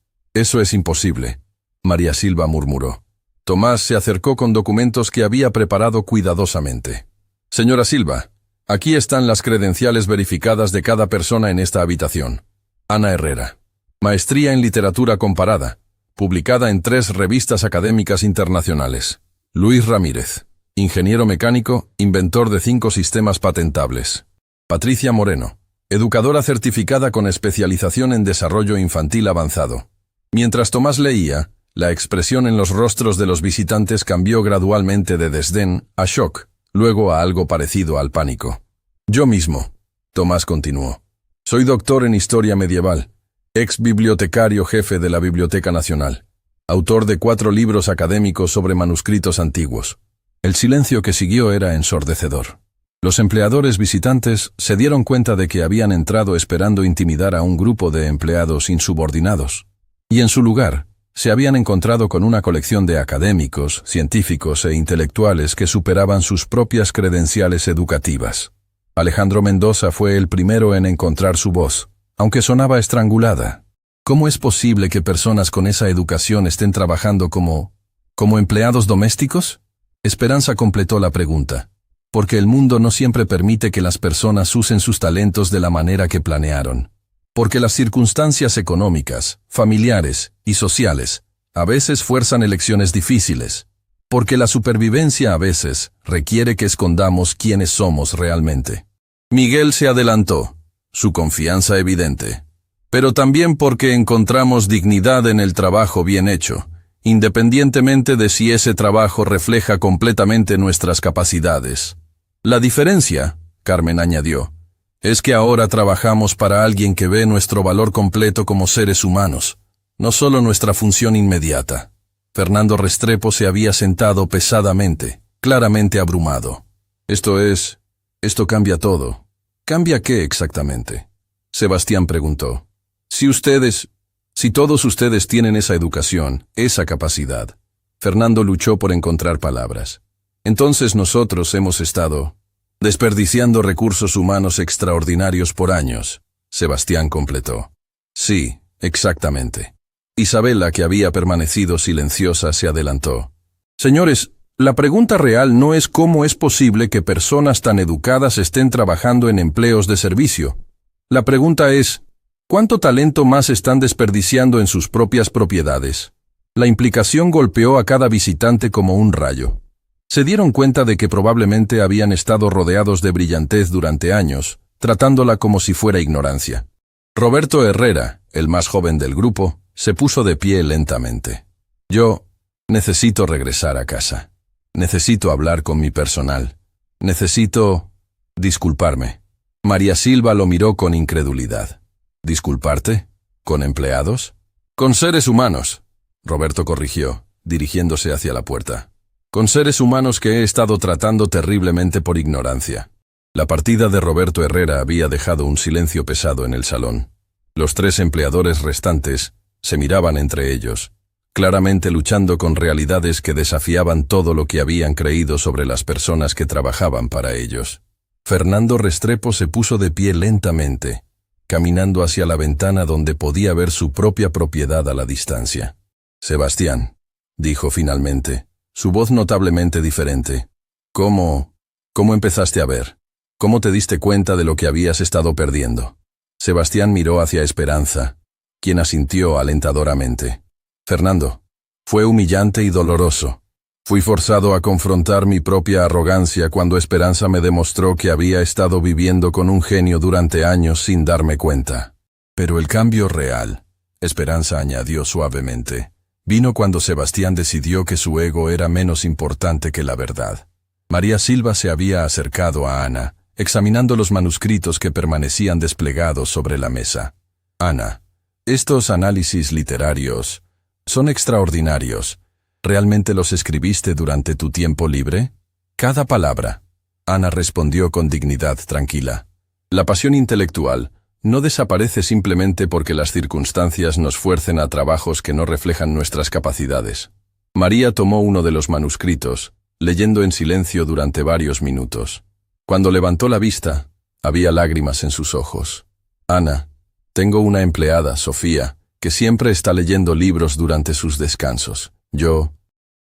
imposible, María Silva murmuró. Tomás se acercó con documentos que había preparado cuidadosamente. Señora Silva, aquí están las credenciales verificadas de cada persona en esta habitación. Ana Herrera. Maestría en Literatura Comparada, publicada en 3 revistas académicas internacionales. Luis Ramírez. Ingeniero mecánico, inventor de 5 sistemas patentables. Patricia Moreno. Educadora certificada con especialización en desarrollo infantil avanzado. Mientras Tomás leía, la expresión en los rostros de los visitantes cambió gradualmente de desdén a shock, luego a algo parecido al pánico. Yo mismo, Tomás continuó. Soy doctor en Historia Medieval, ex bibliotecario jefe de la Biblioteca Nacional, autor de 4 libros académicos sobre manuscritos antiguos. El silencio que siguió era ensordecedor. Los empleadores visitantes se dieron cuenta de que habían entrado esperando intimidar a un grupo de empleados insubordinados, y en su lugar se habían encontrado con una colección de académicos, científicos e intelectuales que superaban sus propias credenciales educativas. Alejandro Mendoza fue el primero en encontrar su voz, aunque sonaba estrangulada. ¿Cómo es posible que personas con esa educación estén trabajando como empleados domésticos? Esperanza completó la pregunta. Porque el mundo no siempre permite que las personas usen sus talentos de la manera que planearon. Porque las circunstancias económicas, familiares y sociales a veces fuerzan elecciones difíciles. Porque la supervivencia a veces requiere que escondamos quiénes somos realmente. Miguel se adelantó, su confianza evidente. Pero también porque encontramos dignidad en el trabajo bien hecho, independientemente de si ese trabajo refleja completamente nuestras capacidades. La diferencia, Carmen añadió, es que ahora trabajamos para alguien que ve nuestro valor completo como seres humanos, no solo nuestra función inmediata. Fernando Restrepo se había sentado pesadamente, claramente abrumado. Esto cambia todo. ¿Cambia qué exactamente? Sebastián preguntó. Si todos ustedes tienen esa educación, esa capacidad. Fernando luchó por encontrar palabras. Entonces nosotros hemos estado desperdiciando recursos humanos extraordinarios por años, Sebastián completó. Sí, exactamente. Isabela, que había permanecido silenciosa, se adelantó. Señores, la pregunta real no es cómo es posible que personas tan educadas estén trabajando en empleos de servicio. La pregunta es, ¿cuánto talento más están desperdiciando en sus propias propiedades? La implicación golpeó a cada visitante como un rayo. Se dieron cuenta de que probablemente habían estado rodeados de brillantez durante años, tratándola como si fuera ignorancia. Roberto Herrera, el más joven del grupo, se puso de pie lentamente. Yo necesito regresar a casa. Necesito hablar con mi personal. Necesito disculparme. María Silva lo miró con incredulidad. ¿Disculparte? ¿Con empleados? Con seres humanos, Roberto corrigió, dirigiéndose hacia la puerta. Con seres humanos que he estado tratando terriblemente por ignorancia. La partida de Roberto Herrera había dejado un silencio pesado en el salón. Los 3 empleadores restantes se miraban entre ellos, claramente luchando con realidades que desafiaban todo lo que habían creído sobre las personas que trabajaban para ellos. Fernando Restrepo se puso de pie lentamente, caminando hacia la ventana donde podía ver su propia propiedad a la distancia. Sebastián, dijo finalmente, su voz notablemente diferente. ¿Cómo empezaste a ver? ¿Cómo te diste cuenta de lo que habías estado perdiendo? Sebastián miró hacia Esperanza, quien asintió alentadoramente. Fernando, fue humillante y doloroso. Fui forzado a confrontar mi propia arrogancia cuando Esperanza me demostró que había estado viviendo con un genio durante años sin darme cuenta. Pero el cambio real, Esperanza añadió suavemente, vino cuando Sebastián decidió que su ego era menos importante que la verdad. María Silva se había acercado a Ana, examinando los manuscritos que permanecían desplegados sobre la mesa. Ana, estos análisis literarios son extraordinarios. ¿Realmente los escribiste durante tu tiempo libre? Cada palabra. Ana respondió con dignidad tranquila. La pasión intelectual no desaparece simplemente porque las circunstancias nos fuercen a trabajos que no reflejan nuestras capacidades. María tomó uno de los manuscritos, leyendo en silencio durante varios minutos. Cuando levantó la vista, había lágrimas en sus ojos. Ana, tengo una empleada, Sofía, que siempre está leyendo libros durante sus descansos. Yo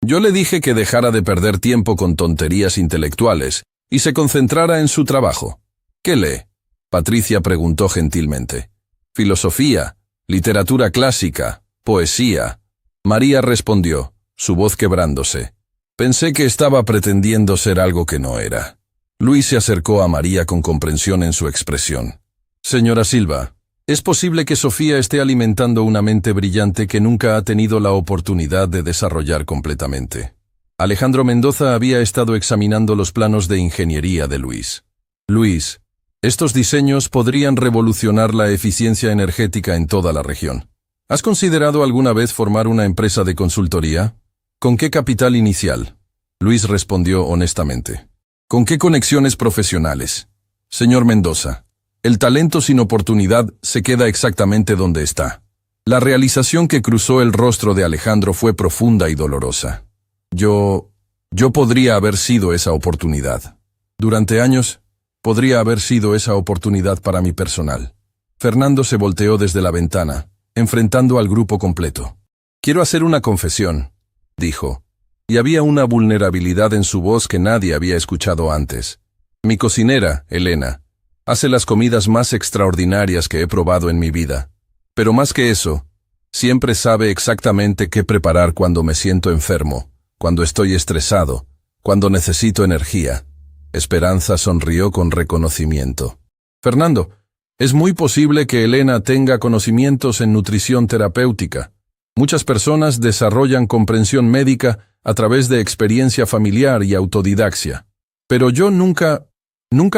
le dije que dejara de perder tiempo con tonterías intelectuales y se concentrara en su trabajo. ¿Qué lee? Patricia preguntó gentilmente. Filosofía, literatura clásica, poesía. María respondió, su voz quebrándose. Pensé que estaba pretendiendo ser algo que no era. Luis se acercó a María con comprensión en su expresión. Señora Silva, es posible que Sofía esté alimentando una mente brillante que nunca ha tenido la oportunidad de desarrollar completamente. Alejandro Mendoza había estado examinando los planos de ingeniería de Luis. Luis, estos diseños podrían revolucionar la eficiencia energética en toda la región. ¿Has considerado alguna vez formar una empresa de consultoría? ¿Con qué capital inicial? Luis respondió honestamente. ¿Con qué conexiones profesionales? Señor Mendoza, el talento sin oportunidad se queda exactamente donde está. La realización que cruzó el rostro de Alejandro fue profunda y dolorosa. Yo podría haber sido esa oportunidad. Durante años, podría haber sido esa oportunidad para mi personal. Fernando se volteó desde la ventana, enfrentando al grupo completo. Quiero hacer una confesión, dijo, y había una vulnerabilidad en su voz que nadie había escuchado antes. Mi cocinera, Elena, hace las comidas más extraordinarias que he probado en mi vida. Pero más que eso, siempre sabe exactamente qué preparar cuando me siento enfermo, cuando estoy estresado, cuando necesito energía. Esperanza sonrió con reconocimiento. Fernando, es muy posible que Elena tenga conocimientos en nutrición terapéutica. Muchas personas desarrollan comprensión médica a través de experiencia familiar y autodidaxia. Pero yo nunca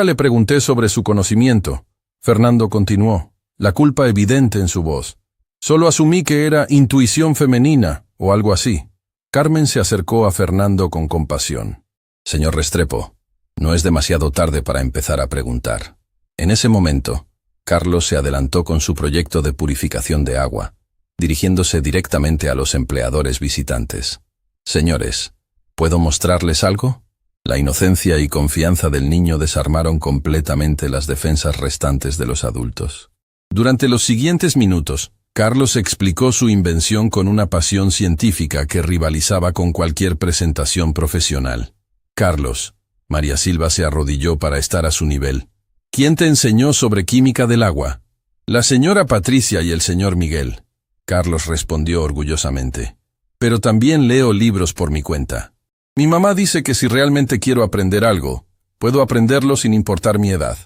le pregunté sobre su conocimiento. Fernando continuó, la culpa evidente en su voz. Solo asumí que era intuición femenina o algo así. Carmen se acercó a Fernando con compasión. Señor Restrepo, no es demasiado tarde para empezar a preguntar. En ese momento, Carlos se adelantó con su proyecto de purificación de agua, dirigiéndose directamente a los empleadores visitantes. Señores, ¿puedo mostrarles algo? La inocencia y confianza del niño desarmaron completamente las defensas restantes de los adultos. Durante los siguientes minutos, Carlos explicó su invención con una pasión científica que rivalizaba con cualquier presentación profesional. Carlos, María Silva se arrodilló para estar a su nivel. ¿Quién te enseñó sobre química del agua? La señora Patricia y el señor Miguel. Carlos respondió orgullosamente. Pero también leo libros por mi cuenta. Mi mamá dice que si realmente quiero aprender algo, puedo aprenderlo sin importar mi edad.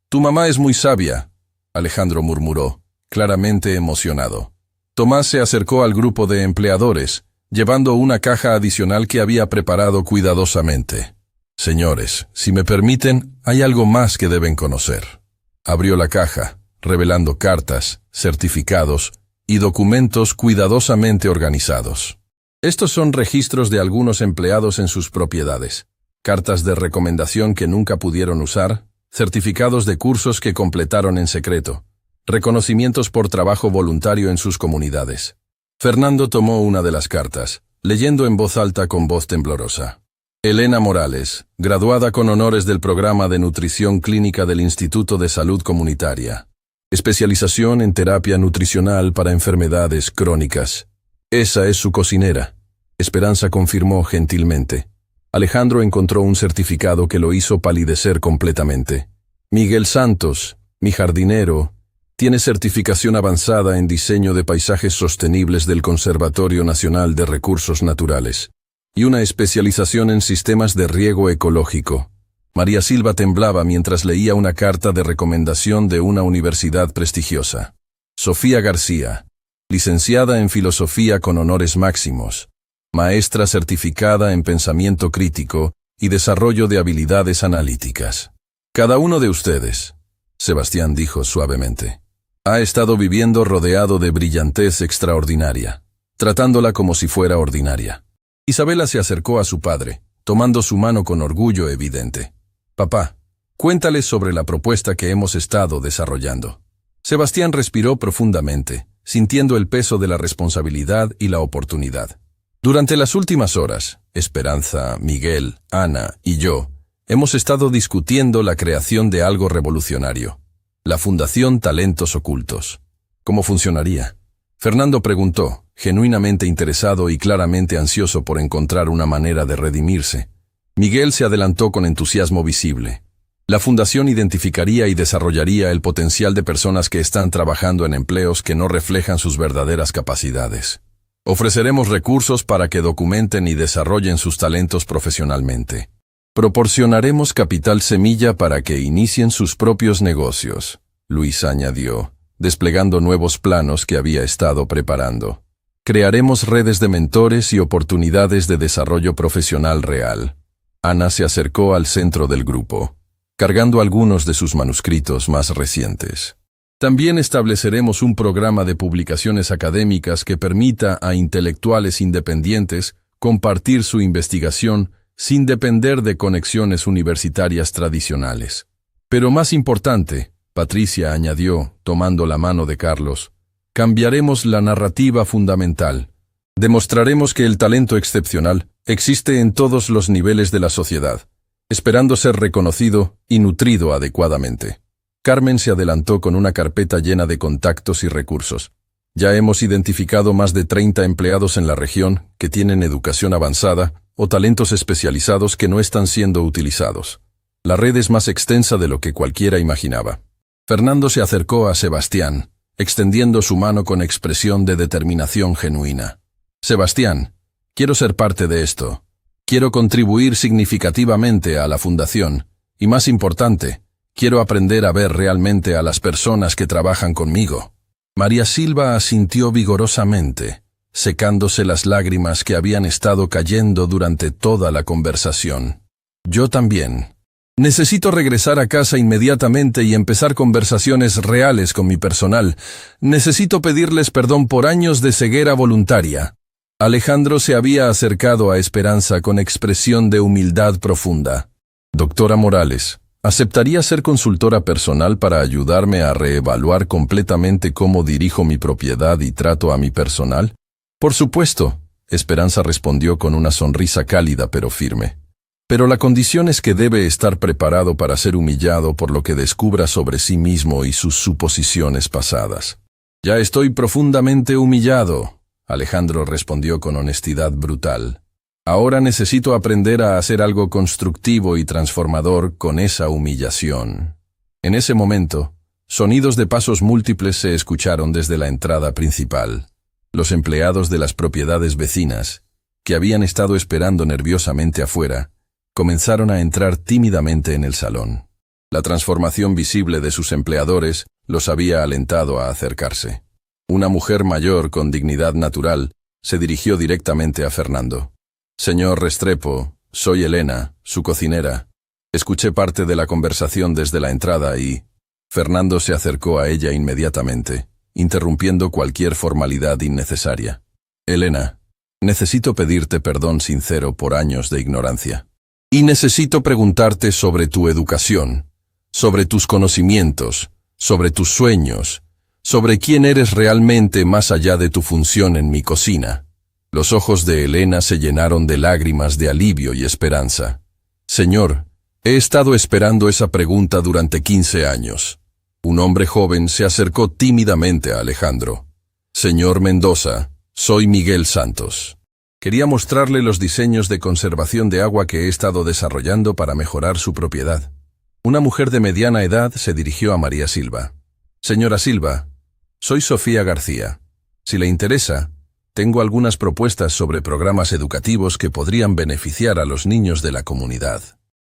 Tu mamá es muy sabia, Alejandro murmuró, claramente emocionado. Tomás se acercó al grupo de empleadores, llevando una caja adicional que había preparado cuidadosamente. Señores, si me permiten, hay algo más que deben conocer. Abrió la caja, revelando cartas, certificados y documentos cuidadosamente organizados. Estos son registros de algunos empleados en sus propiedades, cartas de recomendación que nunca pudieron usar, certificados de cursos que completaron en secreto, reconocimientos por trabajo voluntario en sus comunidades. Fernando tomó una de las cartas, leyendo en voz alta con voz temblorosa. Elena Morales, graduada con honores del programa de nutrición clínica del Instituto de Salud Comunitaria. Especialización en terapia nutricional para enfermedades crónicas. Esa es su cocinera. Esperanza confirmó gentilmente. Alejandro encontró un certificado que lo hizo palidecer completamente. Miguel Santos, mi jardinero, tiene certificación avanzada en diseño de paisajes sostenibles del Conservatorio Nacional de Recursos Naturales y una especialización en sistemas de riego ecológico. María Silva temblaba mientras leía una carta de recomendación de una universidad prestigiosa. Sofía García, licenciada en Filosofía con honores máximos, maestra certificada en Pensamiento Crítico y Desarrollo de Habilidades Analíticas. Cada uno de ustedes, Sebastián dijo suavemente, Ha estado viviendo rodeado de brillantez extraordinaria, tratándola como si fuera ordinaria. Isabela se acercó a su padre, tomando su mano con orgullo evidente. Papá, cuéntales sobre la propuesta que hemos estado desarrollando. Sebastián respiró profundamente, sintiendo el peso de la responsabilidad y la oportunidad. Durante las últimas horas, Esperanza, Miguel, Ana y yo hemos estado discutiendo la creación de algo revolucionario. La Fundación Talentos Ocultos. ¿Cómo funcionaría? Fernando preguntó, genuinamente interesado y claramente ansioso por encontrar una manera de redimirse. Miguel se adelantó con entusiasmo visible. La fundación identificaría y desarrollaría el potencial de personas que están trabajando en empleos que no reflejan sus verdaderas capacidades. Ofreceremos recursos para que documenten y desarrollen sus talentos profesionalmente. Proporcionaremos capital semilla para que inicien sus propios negocios, Luis añadió, desplegando nuevos planos que había estado preparando. Crearemos redes de mentores y oportunidades de desarrollo profesional real. Ana se acercó al centro del grupo, cargando algunos de sus manuscritos más recientes. También estableceremos un programa de publicaciones académicas que permita a intelectuales independientes compartir su investigación sin depender de conexiones universitarias tradicionales. Pero más importante, Patricia añadió, tomando la mano de Carlos, cambiaremos la narrativa fundamental. Demostraremos que el talento excepcional existe en todos los niveles de la sociedad, esperando ser reconocido y nutrido adecuadamente. Carmen se adelantó con una carpeta llena de contactos y recursos. Ya hemos identificado más de 30 empleados en la región que tienen educación avanzada o talentos especializados que no están siendo utilizados. La red es más extensa de lo que cualquiera imaginaba. Fernando se acercó a Sebastián, extendiendo su mano con expresión de determinación genuina. Sebastián, quiero ser parte de esto. Quiero contribuir significativamente a la fundación, y más importante, quiero aprender a ver realmente a las personas que trabajan conmigo. María Silva asintió vigorosamente, secándose las lágrimas que habían estado cayendo durante toda la conversación. Yo también. Necesito regresar a casa inmediatamente y empezar conversaciones reales con mi personal. Necesito pedirles perdón por años de ceguera voluntaria. Alejandro se había acercado a Esperanza con expresión de humildad profunda. Doctora Morales, ¿aceptaría ser consultora personal para ayudarme a reevaluar completamente cómo dirijo mi propiedad y trato a mi personal? Por supuesto, Esperanza respondió con una sonrisa cálida pero firme. Pero la condición es que debe estar preparado para ser humillado por lo que descubra sobre sí mismo y sus suposiciones pasadas. Ya estoy profundamente humillado, Alejandro respondió con honestidad brutal. Ahora necesito aprender a hacer algo constructivo y transformador con esa humillación. En ese momento, sonidos de pasos múltiples se escucharon desde la entrada principal. Los empleados de las propiedades vecinas, que habían estado esperando nerviosamente afuera, comenzaron a entrar tímidamente en el salón. La transformación visible de sus empleadores los había alentado a acercarse. Una mujer mayor con dignidad natural se dirigió directamente a Fernando. Señor Restrepo, soy Elena, su cocinera. Escuché parte de la conversación desde la entrada y... Fernando se acercó a ella inmediatamente, interrumpiendo cualquier formalidad innecesaria. Elena, necesito pedirte perdón sincero por años de ignorancia. Y necesito preguntarte sobre tu educación, sobre tus conocimientos, sobre tus sueños, sobre quién eres realmente más allá de tu función en mi cocina. Los ojos de Elena se llenaron de lágrimas de alivio y esperanza. Señor, he estado esperando esa pregunta durante 15 años. Un hombre joven se acercó tímidamente a Alejandro. Señor Mendoza, soy Miguel Santos. Quería mostrarle los diseños de conservación de agua que he estado desarrollando para mejorar su propiedad. Una mujer de mediana edad se dirigió a María Silva. Señora Silva, soy Sofía García. Si le interesa, tengo algunas propuestas sobre programas educativos que podrían beneficiar a los niños de la comunidad.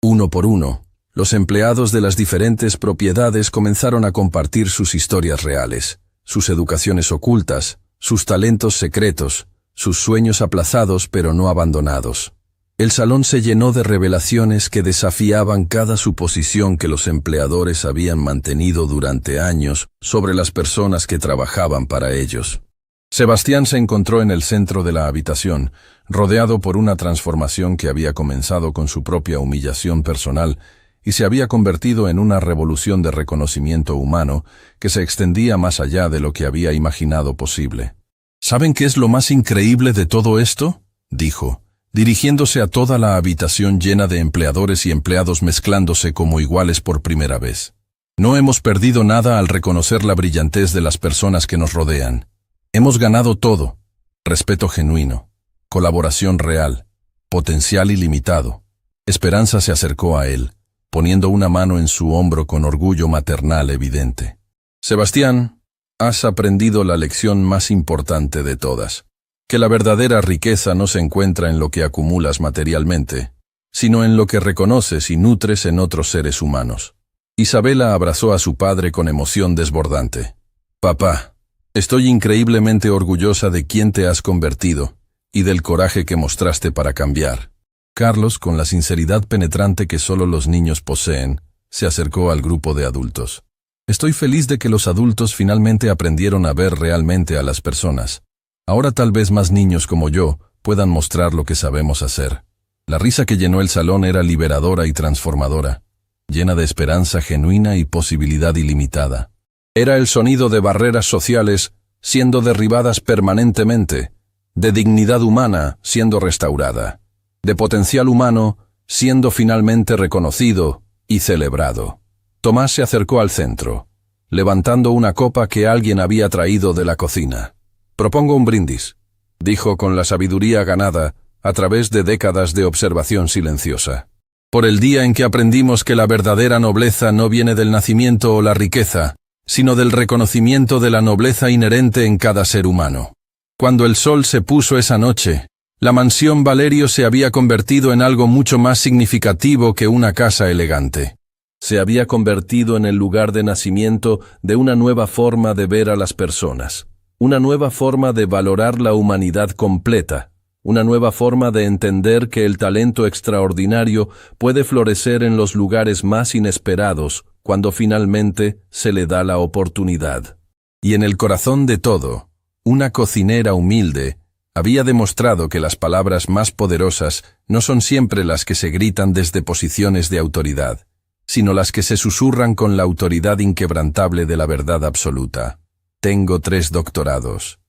Uno por uno, los empleados de las diferentes propiedades comenzaron a compartir sus historias reales, sus educaciones ocultas, sus talentos secretos, sus sueños aplazados pero no abandonados. El salón se llenó de revelaciones que desafiaban cada suposición que los empleadores habían mantenido durante años sobre las personas que trabajaban para ellos. Sebastián se encontró en el centro de la habitación, rodeado por una transformación que había comenzado con su propia humillación personal y se había convertido en una revolución de reconocimiento humano que se extendía más allá de lo que había imaginado posible. ¿Saben qué es lo más increíble de todo esto?, dijo, dirigiéndose a toda la habitación llena de empleadores y empleados mezclándose como iguales por primera vez. No hemos perdido nada al reconocer la brillantez de las personas que nos rodean. Hemos ganado todo: respeto genuino, colaboración real, potencial ilimitado. Esperanza se acercó a él, poniendo una mano en su hombro con orgullo maternal evidente. Sebastián, has aprendido la lección más importante de todas, que la verdadera riqueza no se encuentra en lo que acumulas materialmente, sino en lo que reconoces y nutres en otros seres humanos. Isabela abrazó a su padre con emoción desbordante. Papá, estoy increíblemente orgullosa de quién te has convertido y del coraje que mostraste para cambiar. Carlos, con la sinceridad penetrante que solo los niños poseen, se acercó al grupo de adultos. Estoy feliz de que los adultos finalmente aprendieron a ver realmente a las personas. Ahora tal vez más niños como yo puedan mostrar lo que sabemos hacer. La risa que llenó el salón era liberadora y transformadora, llena de esperanza genuina y posibilidad ilimitada. Era el sonido de barreras sociales siendo derribadas permanentemente, de dignidad humana siendo restaurada, de potencial humano siendo finalmente reconocido y celebrado. Tomás se acercó al centro, levantando una copa que alguien había traído de la cocina. Propongo un brindis, dijo con la sabiduría ganada a través de décadas de observación silenciosa. Por el día en que aprendimos que la verdadera nobleza no viene del nacimiento o la riqueza, sino del reconocimiento de la nobleza inherente en cada ser humano. Cuando el sol se puso esa noche, la mansión Valerio se había convertido en algo mucho más significativo que una casa elegante. Se había convertido en el lugar de nacimiento de una nueva forma de ver a las personas. Una nueva forma de valorar la humanidad completa, una nueva forma de entender que el talento extraordinario puede florecer en los lugares más inesperados cuando finalmente se le da la oportunidad. Y en el corazón de todo, una cocinera humilde había demostrado que las palabras más poderosas no son siempre las que se gritan desde posiciones de autoridad, sino las que se susurran con la autoridad inquebrantable de la verdad absoluta. Tengo 3 doctorados.